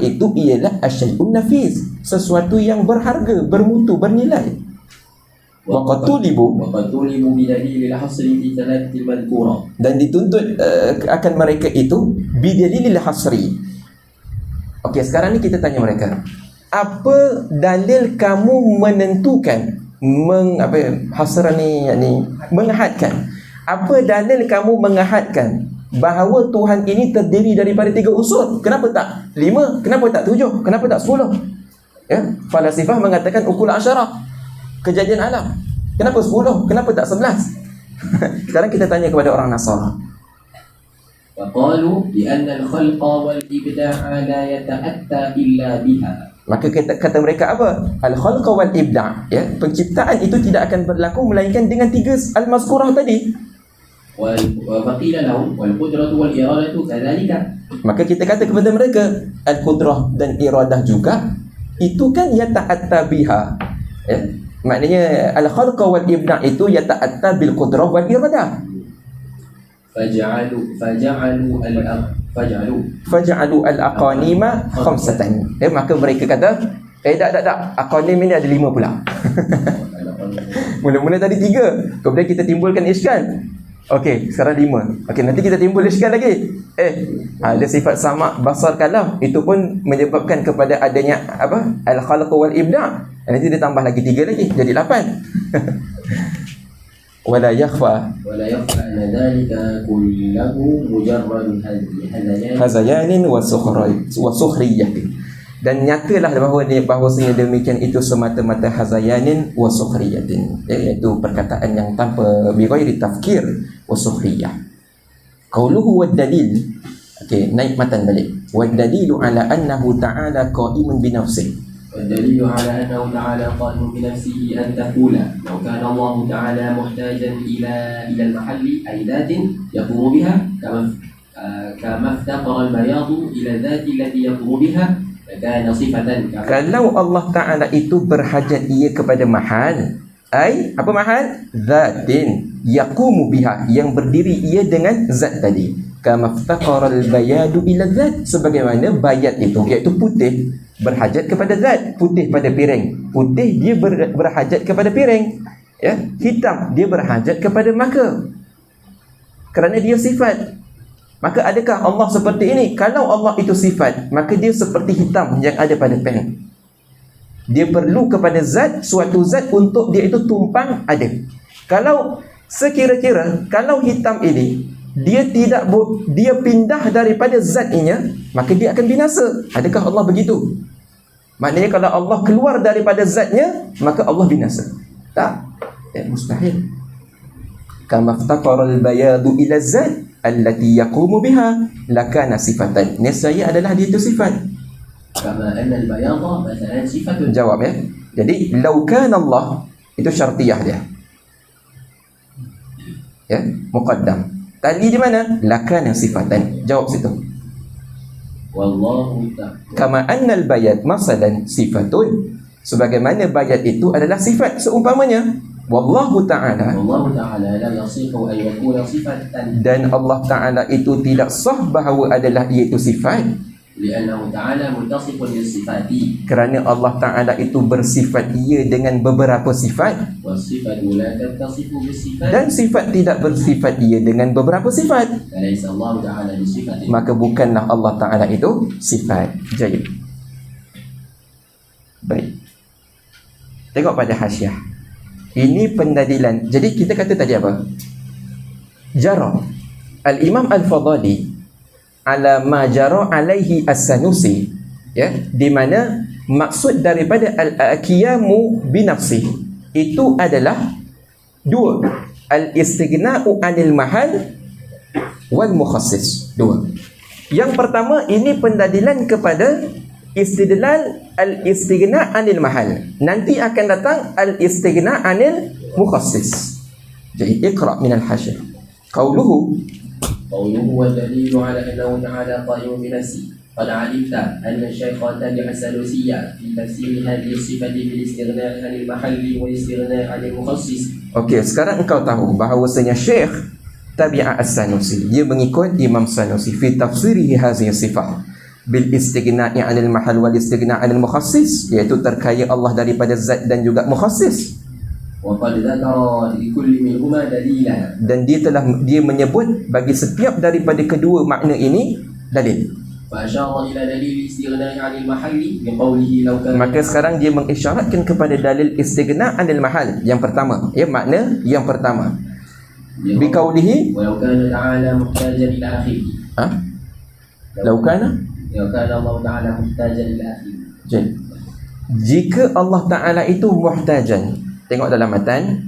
itu ialah asyai'un nafis, sesuatu yang berharga, bermutu, bernilai. Waqatulibu bidalilil hasri fi thalathil madhkura, dan dituntut akan mereka itu bidalilil hasri. Okey, sekarang ni kita tanya mereka, apa dalil kamu menentukan hasran ni, yakni mengahadkan, apa dalil kamu mengahadkan bahawa Tuhan ini terdiri daripada 3 unsur? Kenapa tak 5? Kenapa tak 7? Kenapa tak 10? Ya, falasifah mengatakan ukul asyarah, kejadian alam. Kenapa 10? Kenapa tak 11? Sekarang kita tanya kepada orang Nasara. Faqalu bi anna al-khalqa wal ibda'a la yata'atta illa biha. Maka kata mereka apa? Al-khalqa wal ibda', ya, penciptaan itu tidak akan berlaku melainkan dengan tiga al-mazkurah tadi. وقيل لهم والقدرة والإرادة كذلك. Maka kita kata kepada mereka, al-qudrah dan iradah juga itu kan yata'atta biha, ya. Maknanya al-khalqa wal ibda' itu yata'atta bil qudrah wal iradah. Faj'alu al-aqanima khamsatan. Maka mereka kata, tak, aqanim ini ada 5 pula. Mula-mula tadi 3, kemudian kita timbulkan iskal. Okey, sekarang 5. Okey, nanti kita timbul iskal lagi. Ada sifat sama' basar kalam, itu pun menyebabkan kepada adanya apa? Al-khalq wal ibda'. Nanti dia tambah lagi 3 lagi, jadi 8. ولا يخفى أن ذلك كله مجرد هذيان وسخرية. Dan nyatalah bahawasanya demikian itu semata-mata hazayanin wa sukhriyatin, iaitu perkataan yang tanpa bighairi tafkir wa sukhriyah. Qauluhu wad dalil. Okey, naik matan balik. Wad dalilu ala annahu ta'ala qa'imun bi nafsihi. والدليل على أنه تعالى قائم بنفسه أن تقول لو كان الله تعالى محتاجا إلى المحل أي ذات يقوم بها كما افتقر البياض إلى الذات التي يقوم بها فكان صفة. Kalau Allah Ta'ala itu berhajat ia kepada mahal, apa mahal? Zatin yaqumu biha, yang berdiri ia dengan zat tadi. Kama iftaqara al-bayadu ila zat, sebagaimana bayat itu iaitu putih berhajat kepada zat. Putih pada piring, putih dia berhajat kepada piring, ya. Hitam dia berhajat kepada maka, kerana dia sifat. Maka adakah Allah seperti ini? Kalau Allah itu sifat, maka dia seperti hitam yang ada pada pen. Dia perlu kepada zat, suatu zat untuk dia itu tumpang ada. Kalau sekira-kira kalau hitam ini dia pindah daripada zatnya, maka dia akan binasa. Adakah Allah begitu? Maknanya kalau Allah keluar daripada zatnya, maka Allah binasa. Tak, mustahil. Kama iftaqara al-bayadu ila zat allati yaqumu biha lakana sifatan. Nescaya adalah dia itu sifat. Kama anna al-bayada mathalan sifatun. Jawab, ya. Jadi law kana Allah itu syartiyah dia. Ya, muqaddam. Tali di mana? Lakana sifatan. Jawab situ. Wallahu ta'ala. Kama annal bayat masalan sifatun. Sebagaimana bayat itu adalah sifat seumpamanya. Wallahu ta'ala. Wallahu ta'ala la yasihu an yakuna sifatan. Dan Allah Ta'ala itu tidak sah bahawa adalah iaitu sifat. Li'annahu ta'ala muttasifun bis-sifati. Kerana Allah Ta'ala itu bersifat ia dengan beberapa sifat. Was-sifatu la tattasifu bis-sifat. Dan sifat tidak bersifat ia dengan beberapa sifat. Alaysa Allah ta'ala bi-sifatin. Maka bukanlah Allah Ta'ala itu sifat. Jayid. Baik. Tengok pada hasyiah. Ini pendalilan. Jadi kita kata tadi apa? Jara Al-Imam Al-Fadhali ala ma jara alaihi as-Sanusi, ya, di mana maksud daripada al-qiyamu bi nafsi itu adalah dua, al-istighna'u 'anil mahal wal mukhassis. Dua. Yang pertama ini pendalilan kepada istidlal al-istighna' 'anil mahal. Nanti akan datang al-istighna' 'anil mukhassis. Jadi iqra' min al-hasyr. Qauluhu والدليل على أنه تعالى قائم بنفسه. قد علمت أن الشيخ تابع السنوسية في تفسير هذه الصفة بالاستغناء عن المحل والاستغناء عن المخصص. Okey, sekarang engkau tahu bahawasanya Syekh Tabi'a As-Sanusi dia mengikut Imam Sanusi fi tafsirihi hadhihi sifah bil istighna'i 'anil mahal wal istighna' 'anil mukhassis, iaitu terkaya Allah daripada zat dan juga mukhassis. وقد ذكر لكل منهما دليلا. Dan dia menyebut bagi setiap daripada kedua makna ini dalil. فأشار إلى دليل الاستغناء عن المحل بقوله لو كان. Maka sekarang dia mengisyaratkan kepada dalil istighna' 'anil mahal. Yang pertama, ya, makna yang pertama. Biqaulihi ولو كان تعالى محتاجا إلى أخيه. لو كان الله تعالى محتاجا إلى أخيه. Jadi, jika Allah Ta'ala itu muhtajan, tengok dalam matan,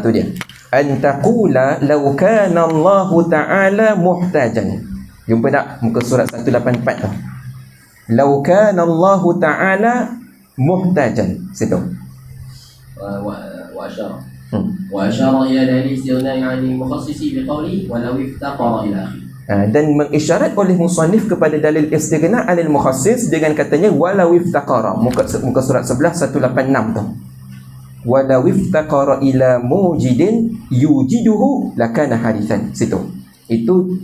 tu dia. Antaqula law kana Allah Ta'ala muhtajan. Jumpa tak muka surat 184 tu? Lau kana Allah Ta'ala muhtajan. Situ. وأشار وأشار إلى دليل الاستغناء عن المخصص بقوله ولو افتقر إلى آخره. Dan mengisyarat oleh musannif kepada dalil istighna anil mukhassis dengan katanya walau iftaqara, muka surat 11 186 tu. Walau iftaqara ila mujidin yujiduhu lakana hadithan. Situ. Itu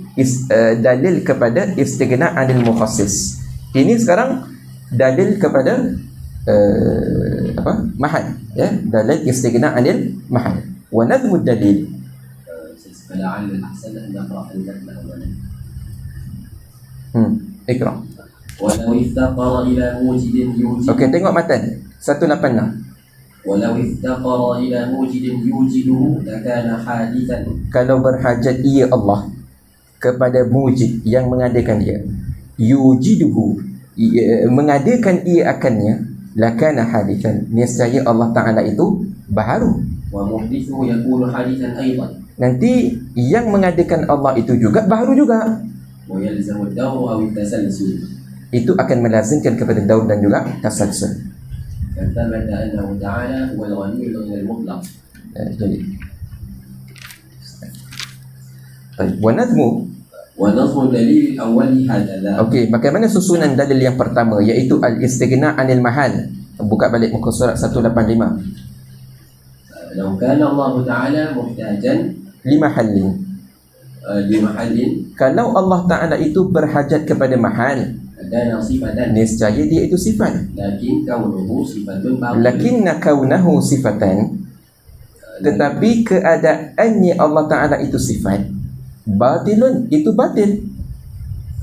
dalil kepada istighna anil mukhassis. Ini sekarang dalil kepada mahal, ya, dalil istighna anil mahal. Wa nadhmu dalil. فلعل الأحسن أن نقرأ النحل أولا. Iqra. ولو افتقر إلى موجد يوجد. Okey, tengok matan 186. ولو افتقر إلى موجد يوجده لكان حادثا. Kalau berhajat ia Allah kepada mujid yang mengadakan ia, yujiduhu, mengadakan ia akannya, lakana hadithan, niscaya Allah Ta'ala itu baharu. ومحدثه يكون حادثا أيضا. Nanti yang mengadakan Allah itu juga baharu juga. ويلزم الدور أو التسلسل. Itu akan melazimkan kepada daur dan juga tasalsul. فثبت أنه تعالى هو الغني المطلق. Jadi wanadmu. ونظم الدليل الأول هذا. Okey, bagaimana susunan dalil yang pertama, iaitu al-istighna anil mahal. Buka balik muka surat 185. لو كان الله تعالى محتاجا لمحل. Kalau Allah Ta'ala itu berhajat kepada mahal, كان صفة. niscaya dia itu sifat. لكن كونه صفة باطلة. Lakinna kaunahu sifatan, tetapi keadaannya Allah Ta'ala itu sifat, batilun, itu batil.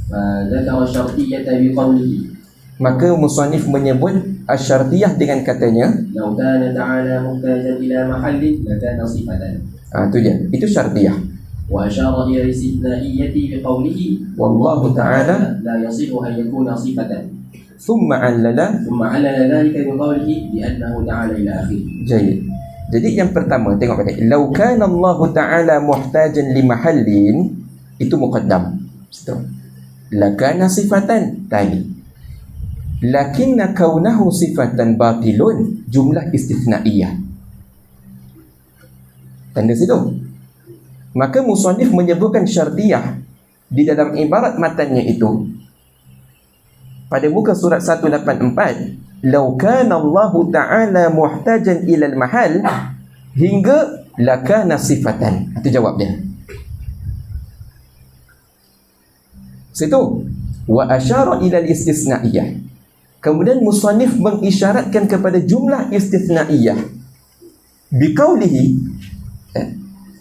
فذكر الشرطية بقوله. Maka musannif menyebut asyartiyah dengan katanya, لو كان تعالى محتاجا إلى محل لكان صفة. itu dia, itu syartiyah. وأشار إلى الاستثنائية بقوله والله تعالى لا يصح أن يكون صفة. ثم علل ذلك بقوله لأنه تعالى إلى آخره. Jayid. Jadi yang pertama, tengok balik. Lau kana Allah Ta'ala muhtajan li mahallin, itu muqaddam. Situ. Lakana sifatan tadi. Lakinna kaunahu sifatan batilun, jumlah istithna'iyah. Tanda situ. Maka musannif menyebutkan syartiyah di dalam ibarat matannya itu pada muka surat 184. Lau kana Allah Ta'ala muhtajan ilal mahal, hingga lakana sifatan. Itu jawab dia. Situ. Wa asyara ilal istisna'iyah. Kemudian musannif mengisyaratkan kepada jumlah istisna'iyah biqaulihi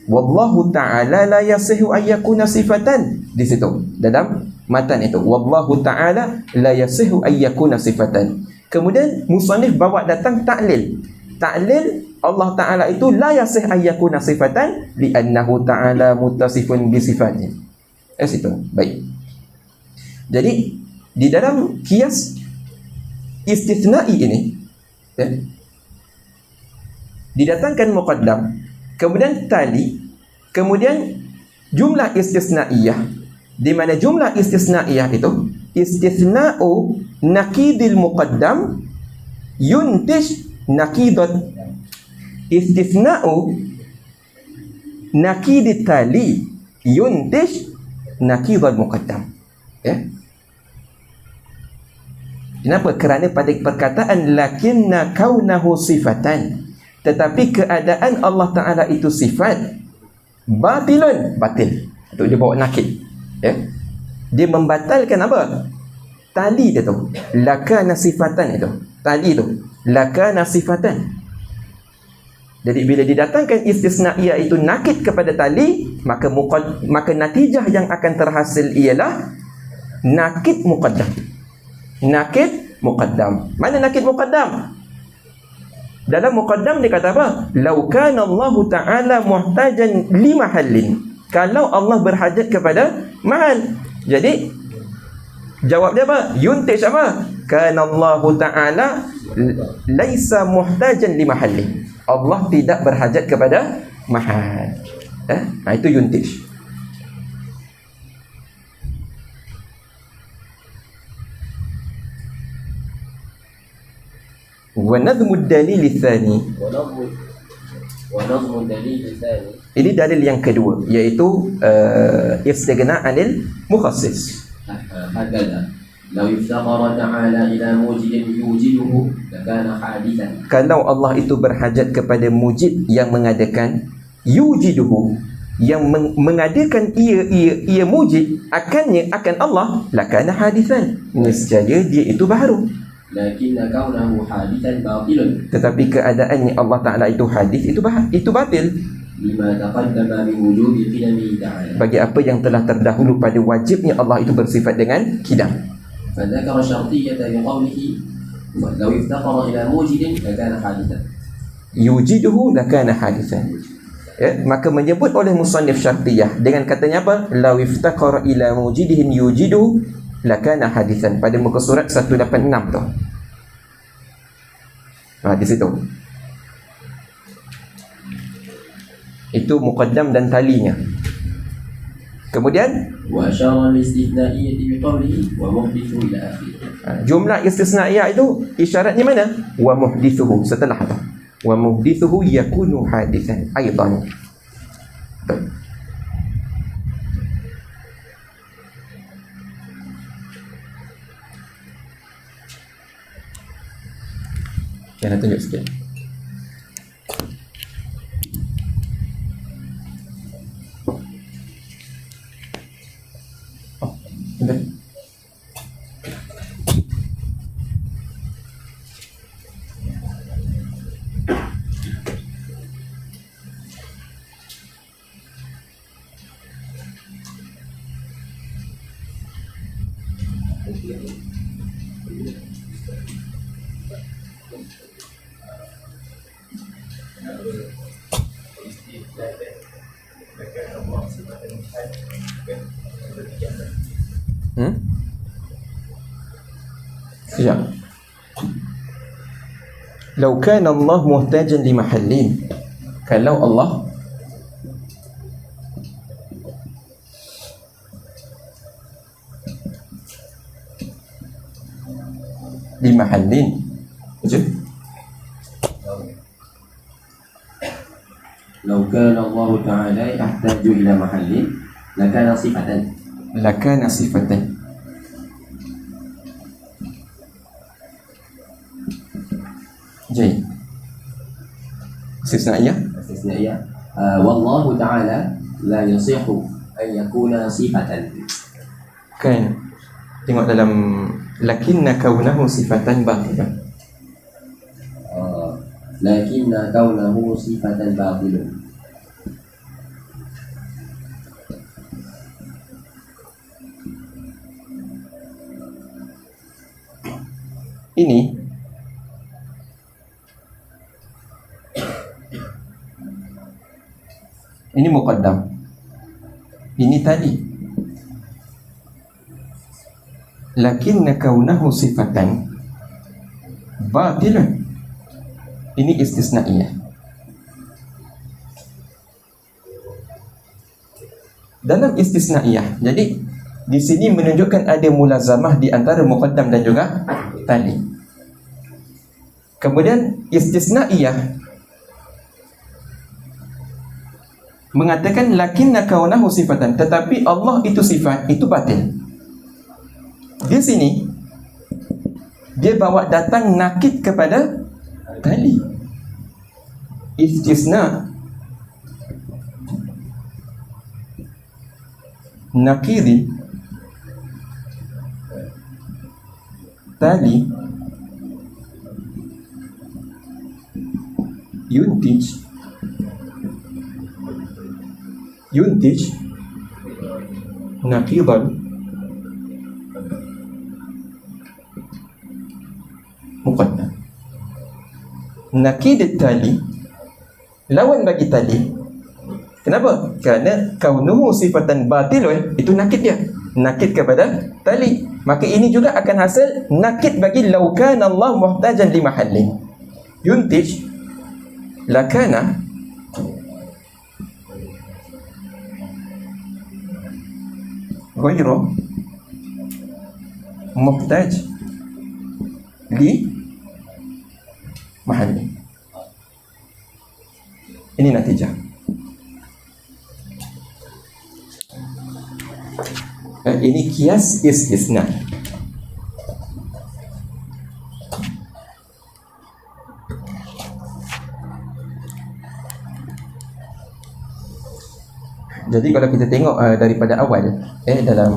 wallahu ta'ala la yasihu an yakuna sifatan. Di situ dalam matan itu, wallahu ta'ala la yasihu an yakuna sifatan. Kemudian musannif bawa datang ta'lil. Ta'lil Allah Ta'ala itu la yasih an yakuna sifatan li'annahu ta'ala muttasifun bi sifatnya. Situ. Baik. Jadi di dalam kias istithna'i ini, ya, didatangkan muqaddam, kemudian tali, kemudian jumlah istisna'iyah, di mana jumlah istisna'iyah itu istithna'u nakidil muqaddam yuntish nakidat, istithna'u nakidit tali yuntish nakidal muqaddam. Ya. Kenapa? Kerana pada perkataan lakinna kaunahu sifatan, tetapi keadaan Allah Ta'ala itu sifat, batilun, batil. Itu dia bawa nakid, ya. Dia membatalkan apa? Tali dia tu, lakana sifatan itu. Tali tu, lakana sifatan. Jadi bila didatangkan istisna'iyah itu nakid kepada tali, maka natijah yang akan terhasil ialah nakid muqaddam. Nakid muqaddam. Mana nakid muqaddam? Dalam muqaddam dia kata apa? Lau kana Allah Ta'ala muhtajan li mahallin. Kalau Allah berhajat kepada mahal. Jadi jawab dia apa? Yuntish apa? Kana Allah Ta'ala laisa muhtajan li mahallin. Allah tidak berhajat kepada mahal. Itu yuntish. Wa nadhmu dalil tsani, ونظم الدليل الثاني ini dalil yang kedua, iaitu istighna anil mukhassis. هكذا لو افتقر تعالى إلى موجد يوجده لكان حادثا. Kalau Allah itu berhajat kepada mujid yang mengadakan, yujiduhu, yang mengadakan ia mujid, akan Allah, lakana hadithan, nescaya dia itu baru. لكن كونه حادثا باطل. Tetapi keadaannya Allah Ta'ala itu hadis, itu batil. لما تقدم من وجود قدمه تعالى. Bagi apa yang telah terdahulu pada wajibnya Allah itu bersifat dengan kidam. فذكر الشرطية بقوله لو افتقر إلى موجد لكان حادثا. Yujiduhu lakana hadithan. Ya, maka menyebut oleh musannif syartiyah dengan katanya apa? Law iftaqara ila mujidihim yujidu lakana hadithan, pada muka surat 186 tu. Di situ. Itu muqaddam dan talinya. Kemudian وأشار الاستثنائية بقوله ومحدث إلى آخره. jumlah istisnaiyah itu isyaratnya mana? Wa muhdithuhu, setelah tu. Wa muhdithuhu yakunu hadithan aidan. Saya nak tunjuk sikit. Betul? Sekejap. Lau kana Allah muhtajan li mahallin, kalau Allah di mahallin, لو كان الله تعالى يحتاج إلى محل لكان صفة. lakana sifatan. Jadi istisnaiyah استثنائية والله تعالى لا يصح أن يكون صفة. kan, tengok dalam lakinna kaunahu sifatan batilan. لكن كونه صفة باطل. Ini muqaddam, ini tadi. Lakinna kaunahu sifatan batilan, ini istisnaiyah. Dalam istisnaiyah, jadi di sini menunjukkan ada mulazamah di antara muqaddam dan juga tali. Kemudian istisnaiyah mengatakan lakinna kaunahu sifatan, tetapi Allah itu sifat, itu batil. Di sini dia bawa datang nakid kepada tali. Istisna nakidi tali yuntij naqidan muqaddam. Nakid tali lawan bagi tali. Kenapa? Kerana kaunuhu sifatan batil, itu nakid dia, nakid kepada tali. Maka ini juga akan hasil nakid bagi law kana Allah muhtajan li mahallin yuntij lakana ghairu muhtaj li mahali. Ini natijah. Ini kias istisna. Jadi kalau kita tengok daripada awal dalam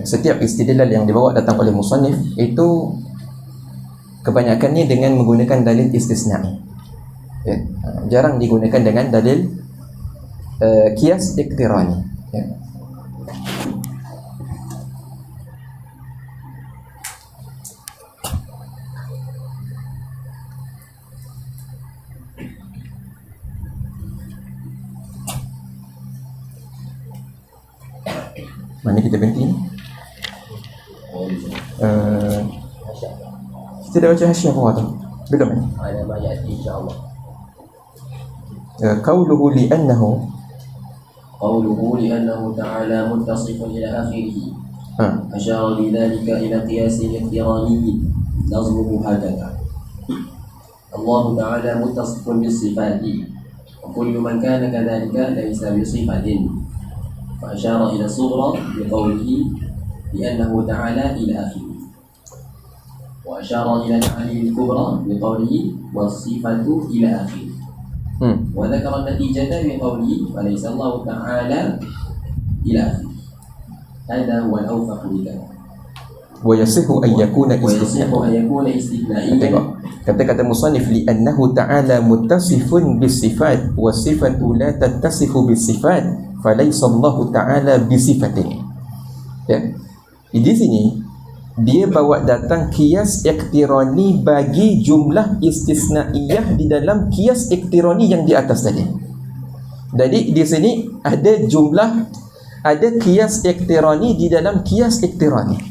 setiap istidlal yang dibawa datang oleh musannif itu kebanyakannya dengan menggunakan dalil istisna. Jarang digunakan dengan dalil qiyas iqtirani. Mana kita berhenti ni? Kita dah baca Hasyiah bawah tu. Belum ni? Ada banyak insya-Allah. Qauluhu li'annahu ta'ala muttasifun ila akhirih. Asyara lidzalika ila qiyasin iqtirani. Nazmuhu hakadha. Allah Ta'ala muttasifun bis-sifati. Wa kullu man kana kadzalika laysa bi sifatin. فأشار إلى الصغرى بقوله لأنه تعالى إلى آخره وأشار إلى التعليل الكبرى بقوله والصفة إلى آخره وذكر النتيجة بقوله وليس الله تعالى إلى آخره هذا هو الأوفق لكلامه ويصح أن يكون استثنائيا. Kata-kata musannif li'annahu ta'ala muttasifun bis-sifat was-sifatu la tattasifu bis-sifat falaysa Allah ta'ala bi-sifatin. Di sini dia bawa datang qiyas iqtirani bagi jumlah istisnaiyah di dalam qiyas iqtirani yang di atas tadi. Jadi di sini ada qiyas iqtirani di dalam qiyas iqtirani.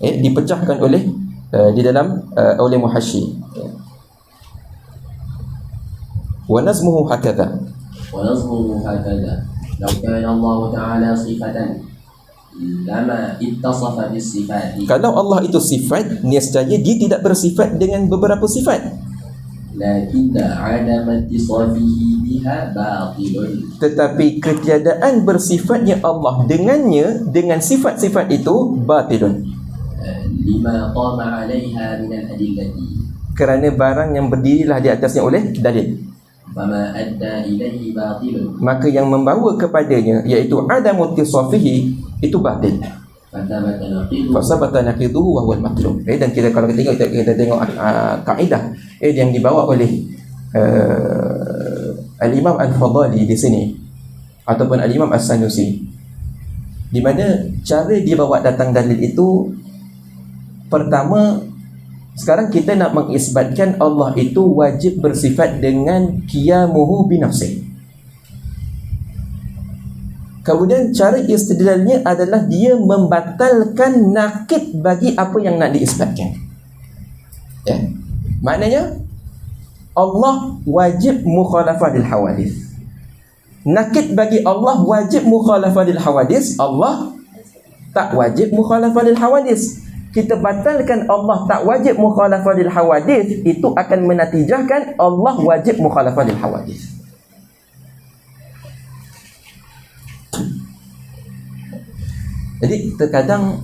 Dipecahkan oleh di dalam oleh muhasyi. Wa nazmuhu hakadha. Law kana Allah Ta'ala sifatan lama ittasafa bis-sifati. Kalau Allah itu sifat, niscaya dia tidak bersifat dengan beberapa sifat. Lakinna 'adama ittisafihi biha batilun. Tetapi ketiadaan bersifatnya Allah dengannya, dengan sifat-sifat itu batilun. Lima qama 'alaiha min al-adillati. Kerana barang yang berdirilah di atasnya oleh dalil. Fama adda ilaihi batilun. Maka yang membawa kepadanya iaitu adamu ittisafihi itu batil. Fasabata naqiduhu wa huwa al-matlub. Dan kita kalau kita tengok kaedah yang dibawa oleh Al-Imam Al-Fadhali di sini ataupun Al-Imam As-Sanusi, di mana cara dia bawa datang dalil itu, pertama, sekarang kita nak mengisbatkan Allah itu wajib bersifat dengan qiyamuhu binafsih. Kemudian cara istidlalnya adalah dia membatalkan nakid bagi apa yang nak diisbatkan. Maknanya Allah wajib mukhalafah lil hawadith. Nakid bagi Allah wajib mukhalafah lil hawadith, Allah tak wajib mukhalafah lil hawadith. Kita batalkan Allah tak wajib mukhalafah lil hawadith, itu akan menatijahkan Allah wajib mukhalafah lil hawadith. Jadi terkadang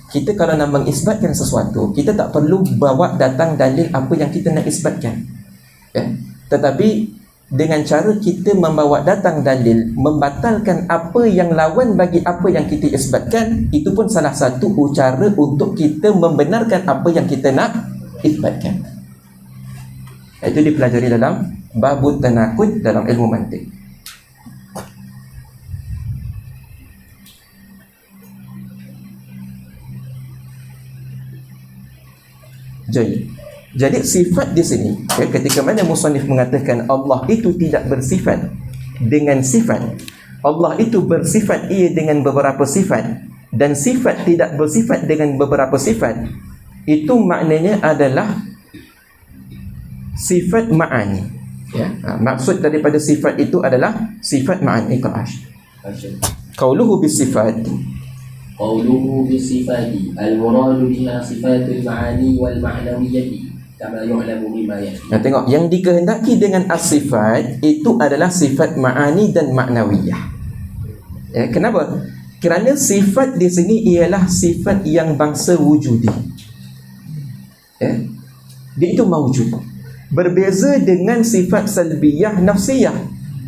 kita kalau nak mengisbatkan sesuatu, kita tak perlu bawa datang dalil apa yang kita nak isbatkan. Tetapi dengan cara kita membawa datang dalil membatalkan apa yang lawan bagi apa yang kita isbatkan, itu pun salah satu cara untuk kita membenarkan apa yang kita nak isbatkan. Itu dipelajari dalam babut tanaqud dalam ilmu mantiq. Jadi sifat di sini, ketika mana musannif mengatakan Allah itu tidak bersifat dengan sifat, Allah itu bersifat ia dengan beberapa sifat, dan sifat tidak bersifat dengan beberapa sifat, itu maknanya adalah sifat ma'ani. Maksud daripada sifat itu adalah sifat ma'ani. Qauluhu bisifat, قوله بالصفات المراد بها صفات المعاني والمعنوية كما يعلم مما يأتي. Nah, tengok, yang dikehendaki dengan as-sifat itu adalah sifat ma'ani dan ma'nawiyah. Kenapa? Kerana sifat di sini ialah sifat yang bangsa wujudi. Dia itu mawjud. Berbeza dengan sifat salbiyah nafsiyah.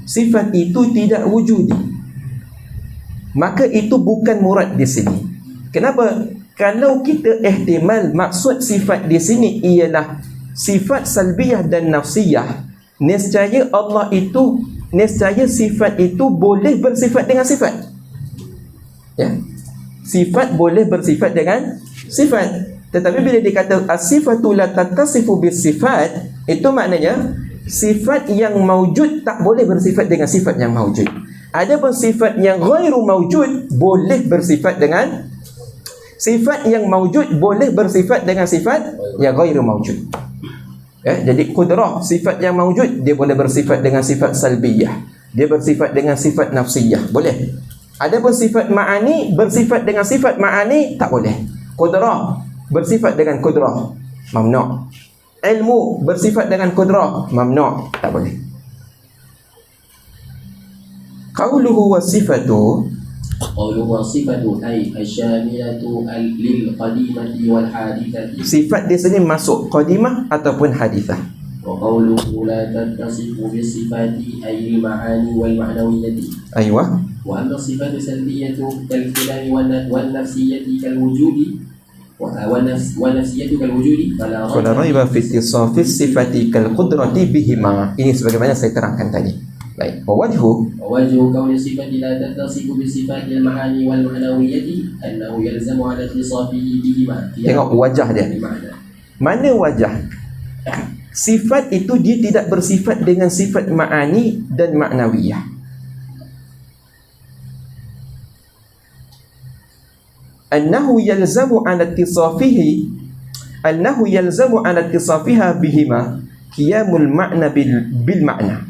Sifat itu tidak wujudi. Maka itu bukan murad di sini. Kenapa? Kalau kita ihtimal maksud sifat di sini ialah sifat salbiyah dan nafsiyah, nescaya sifat itu boleh bersifat dengan sifat. Sifat boleh bersifat dengan sifat. Tetapi bila dikata as-sifatu la tattasifu bis-sifat, itu maknanya sifat yang maujud tak boleh bersifat dengan sifat yang maujud. Adapun sifat yang ghairu maujud boleh bersifat dengan sifat yang maujud, boleh bersifat dengan sifat yang ghairu maujud. Jadi qudrah, sifat yang maujud, dia boleh bersifat dengan sifat salbiyah, dia bersifat dengan sifat nafsiyah, boleh. Adapun sifat ma'ani bersifat dengan sifat ma'ani tak boleh. Qudrah bersifat dengan qudrah, mamnu'. Ilmu bersifat dengan qudrah, mamnu', tak boleh. Qauluhu wasifatu, قوله والصفة أي الشاملة للقديمة والحادثة. sifat di sini masuk qadimah ataupun hadithah. وقوله لا تتصف بالصفات أي المعاني والمعنوية. Aywa. وأما الصفات السلبية كالكلام والنفسية كالوجود والنفسية كالوجود Qala raiba fi ittisafi sifati kal qudrati bihima. Ini sebagaimana saya terangkan tadi. Baik. Wajhu كون الصفة لا تتصف بالصفات المعاني والمعنوية أنه يلزم على اتصافه بهما. Tengok wajah dia. Mana wajah? Sifat itu dia tidak bersifat dengan sifat ma'ani dan ma'nawiyah. Annahu yalzamu ala ittisafiha bihima qiyamul ma'na bil ma'na.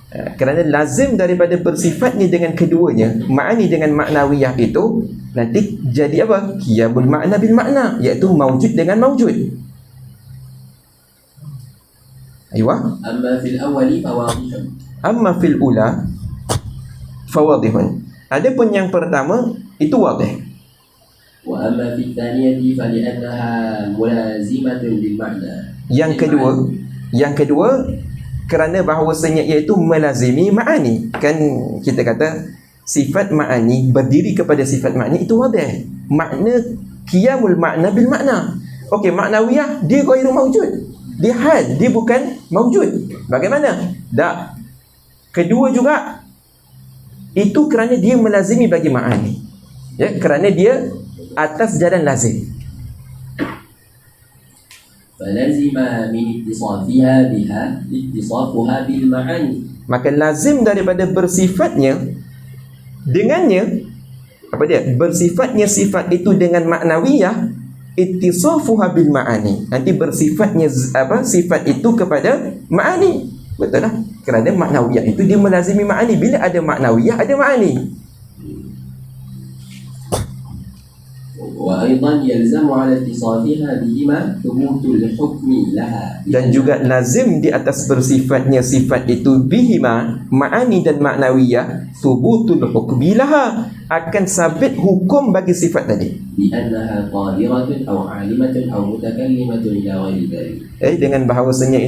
Kerana lazim daripada bersifatnya dengan keduanya, ma'ani dengan ma'nawiyah itu nanti jadi apa? Qiyamul ma'na bil ma'na, iaitu mawjud dengan mawjud. Aywa. Amma fil ula fawadihun. Adapun yang pertama itu wadih. Wa amma fil thaniyati fa li'annaha mulazimatun bil ma'na. Yang kedua kerana bahawasanya iaitu melazimi ma'ani. Kan kita kata sifat ma'ani berdiri kepada sifat ma'ani itu wadih. Makna qiyamul ma'na bil ma'na. Okey, ma'nawiyah dia ghairu mawjud. Dia hal, dia bukan mawjud. Bagaimana? Tak. Kedua juga itu kerana dia melazimi bagi ma'ani. Kerana dia atas jalan lazim. فلزم من اتصافها بها اتصافها بالمعاني. Maka lazim daripada bersifatnya dengannya, apa dia? Bersifatnya sifat itu dengan ma'nawiyah, ittisafuha bil ma'ani. Nanti bersifatnya apa? Sifat itu kepada ma'ani. Betul lah. Kerana ma'nawiyah itu dia melazimi ma'ani. Bila ada ma'nawiyah ada ma'ani. وأيضا يلزم على اتصافها بهما ثبوت الحكم لها. Dan juga lazim di atas bersifatnya sifat itu bihima, ma'ani dan ma'nawiyah, thubutul hukmi laha, akan sabit hukum bagi sifat tadi. بأنها قادرة أو عالمة أو متكلمة إلى غير ذلك. Dengan bahawasanya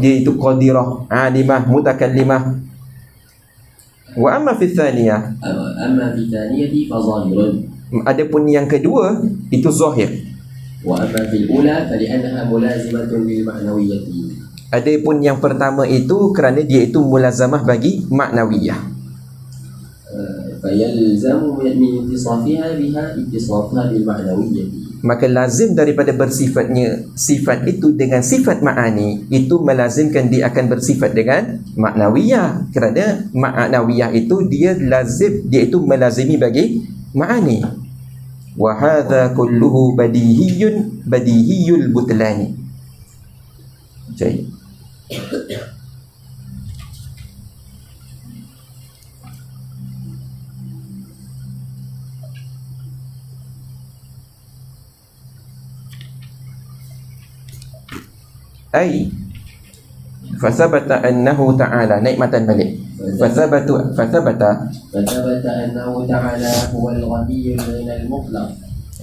dia itu qadirah, alimah, mutakallimah. Wa amma fi thaniyah. أما في الثانية فظاهر. Adapun yang kedua itu zahir. Wa amma fil ula fali'annaha mulazimatun bil ma'nawiyyah. Adapun yang pertama itu kerana dia itu mulazamah bagi ma'nawiyah. Fayalzamu min ittisafiha biha ittisafaha bil ma'nawiyyah. Maka lazim daripada bersifatnya sifat itu dengan sifat ma'ani, itu melazimkan dia akan bersifat dengan ma'nawiyah. Kerana ma'nawiyah itu dia itu melazimi bagi ma'ani. Wa hadha kulluhu badihiyul butlani. Jadi Ay fathabata annahu ta'ala, naik matan balik. Fathabata فثبت أنه تعالى هو الغني الغنى المطلق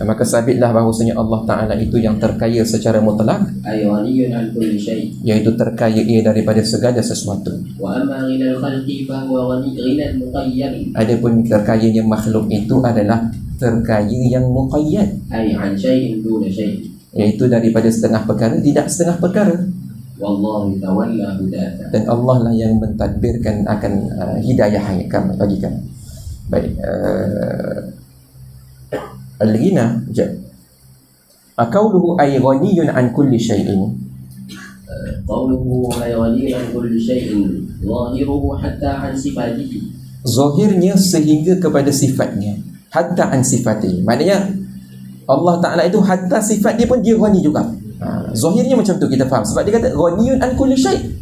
maka sabitlah bahawasanya Allah Ta'ala itu yang terkaya secara mutlak, أي غني عن كل شيء. iaitu terkaya ia daripada segala sesuatu. وأما غنى الخلق فهو غنى مقيد Adapun terkayanya makhluk itu adalah terkaya yang muqayyad, أي عن شيء دون شيء. iaitu daripada setengah perkara tidak setengah perkara. والله تولى هداته. Dan Allah lah yang mentadbirkan akan hidayah yang kami bagikan. Baik, al-ghina qawluhu ay ghaniyun an kulli syai'in. قوله أي غني عن كل شيء ظاهره حتى عن صفاته. Zahirnya sehingga kepada sifatnya, hatta an sifati. Maknanya Allah Ta'ala itu hatta sifat dia pun dia ghani juga. Zahirnya macam tu kita faham. Sebab dia kata ghaniyun an kulli syai'.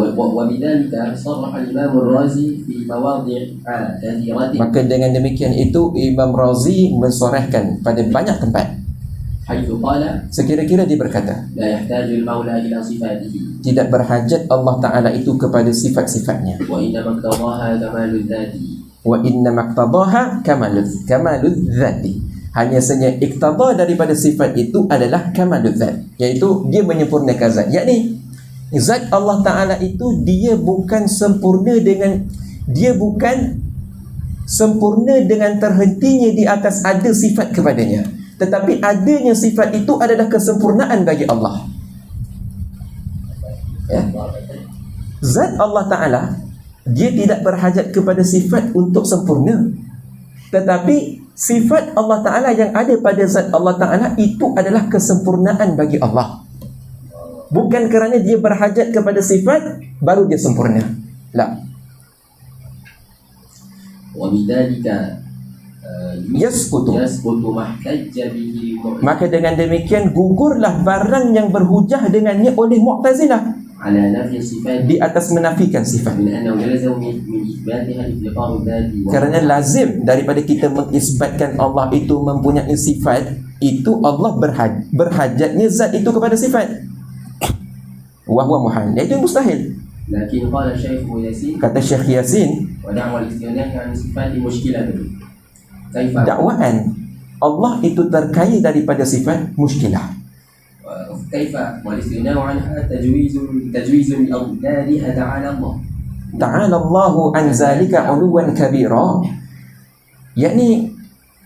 وبذلك صرح الإمام الرازي في مواضع كثيرة. Maka dengan demikian itu Imam Razi mensorehkan pada banyak tempat, حيث قال sekira-kira dia berkata لا يحتاج المولى إلى صفاته tidak berhajat Allah Ta'ala itu kepada sifat-sifatnya. وإنما اقتضاها كمال الذات. Wa inna maqtadaha kamaludz dzati. Hanya saja iqtada daripada sifat itu adalah kamaludz dzat, iaitu dia menyempurnakan zat. Yakni zat Allah Ta'ala itu dia bukan sempurna dengan terhentinya di atas ada sifat kepadanya, tetapi adanya sifat itu adalah kesempurnaan bagi Allah. Ya. Zat Allah Ta'ala dia tidak berhajat kepada sifat untuk sempurna, tetapi sifat Allah Ta'ala yang ada pada zat Allah Ta'ala itu adalah kesempurnaan bagi Allah. Bukan kerana dia berhajat kepada sifat baru dia sempurna. La. وبذلك Yasqutu. يسقط ما احتج به المعتزلة Maka dengan demikian gugurlah barang yang berhujah dengannya oleh Mu'tazilah على نفي الصفات di atas menafikan sifat. من أنه يلزم من إثباتها افتقار الذات Kerana lazim daripada kita mengisbatkan Allah itu mempunyai sifat, itu Allah berhajatnya zat itu kepada sifat. Wahwa muhal, itu mustahil. لكن قال الشيخ ياسين Kata Syekh Yasin, ودعوى الاستغناء عن الصفات مشكلة. كيف dakwaan Allah itu terkaya daripada sifat muskilah. كيف والاستغناء عنها تجويز لأضدادها تعالى الله. Ta'ala Allahu an zalika 'uluwan kabira. Yakni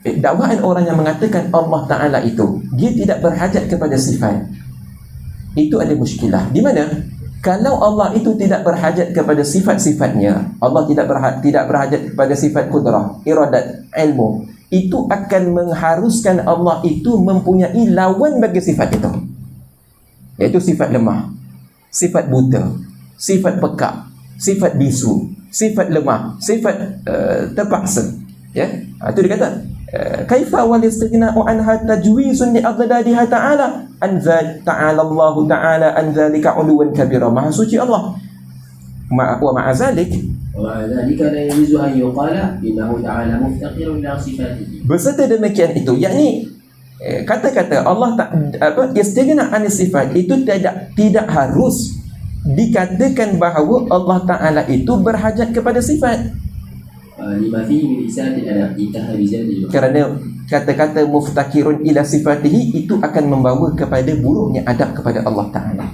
dakwaan orang yang mengatakan Allah Ta'ala itu dia tidak berhajat kepada sifat, itu ada muskilah. Di mana kalau Allah itu tidak berhajat kepada sifat-sifatnya, Allah tidak berhajat kepada sifat kudrah, iradat, ilmu, itu akan mengharuskan Allah itu mempunyai lawan bagi sifat itu, iaitu sifat lemah, sifat buta, sifat pekak, sifat bisu, sifat lemah, sifat terpaksa. Ya, itu dia kata kaifa wal istighna'u anha tajwizun li adladiha ta'ala an ta'ala Allah ta'ala an dzalika 'uluwan kabira. Maha suci Allah. Wa ma'a zalik, ومع ذلك لا يجوز أن يقال إنه تعالى مفتقر إلى صفاته. berserta demikian itu, yakni kata-kata Allah istighna an sifat itu tidak harus dikatakan bahawa Allah Ta'ala itu berhajat kepada sifat. لما فيه من إساءة الأدب انتهى بذلك. Kerana kata-kata muftakirun ila sifatihi itu akan membawa kepada buruknya adab kepada Allah Ta'ala.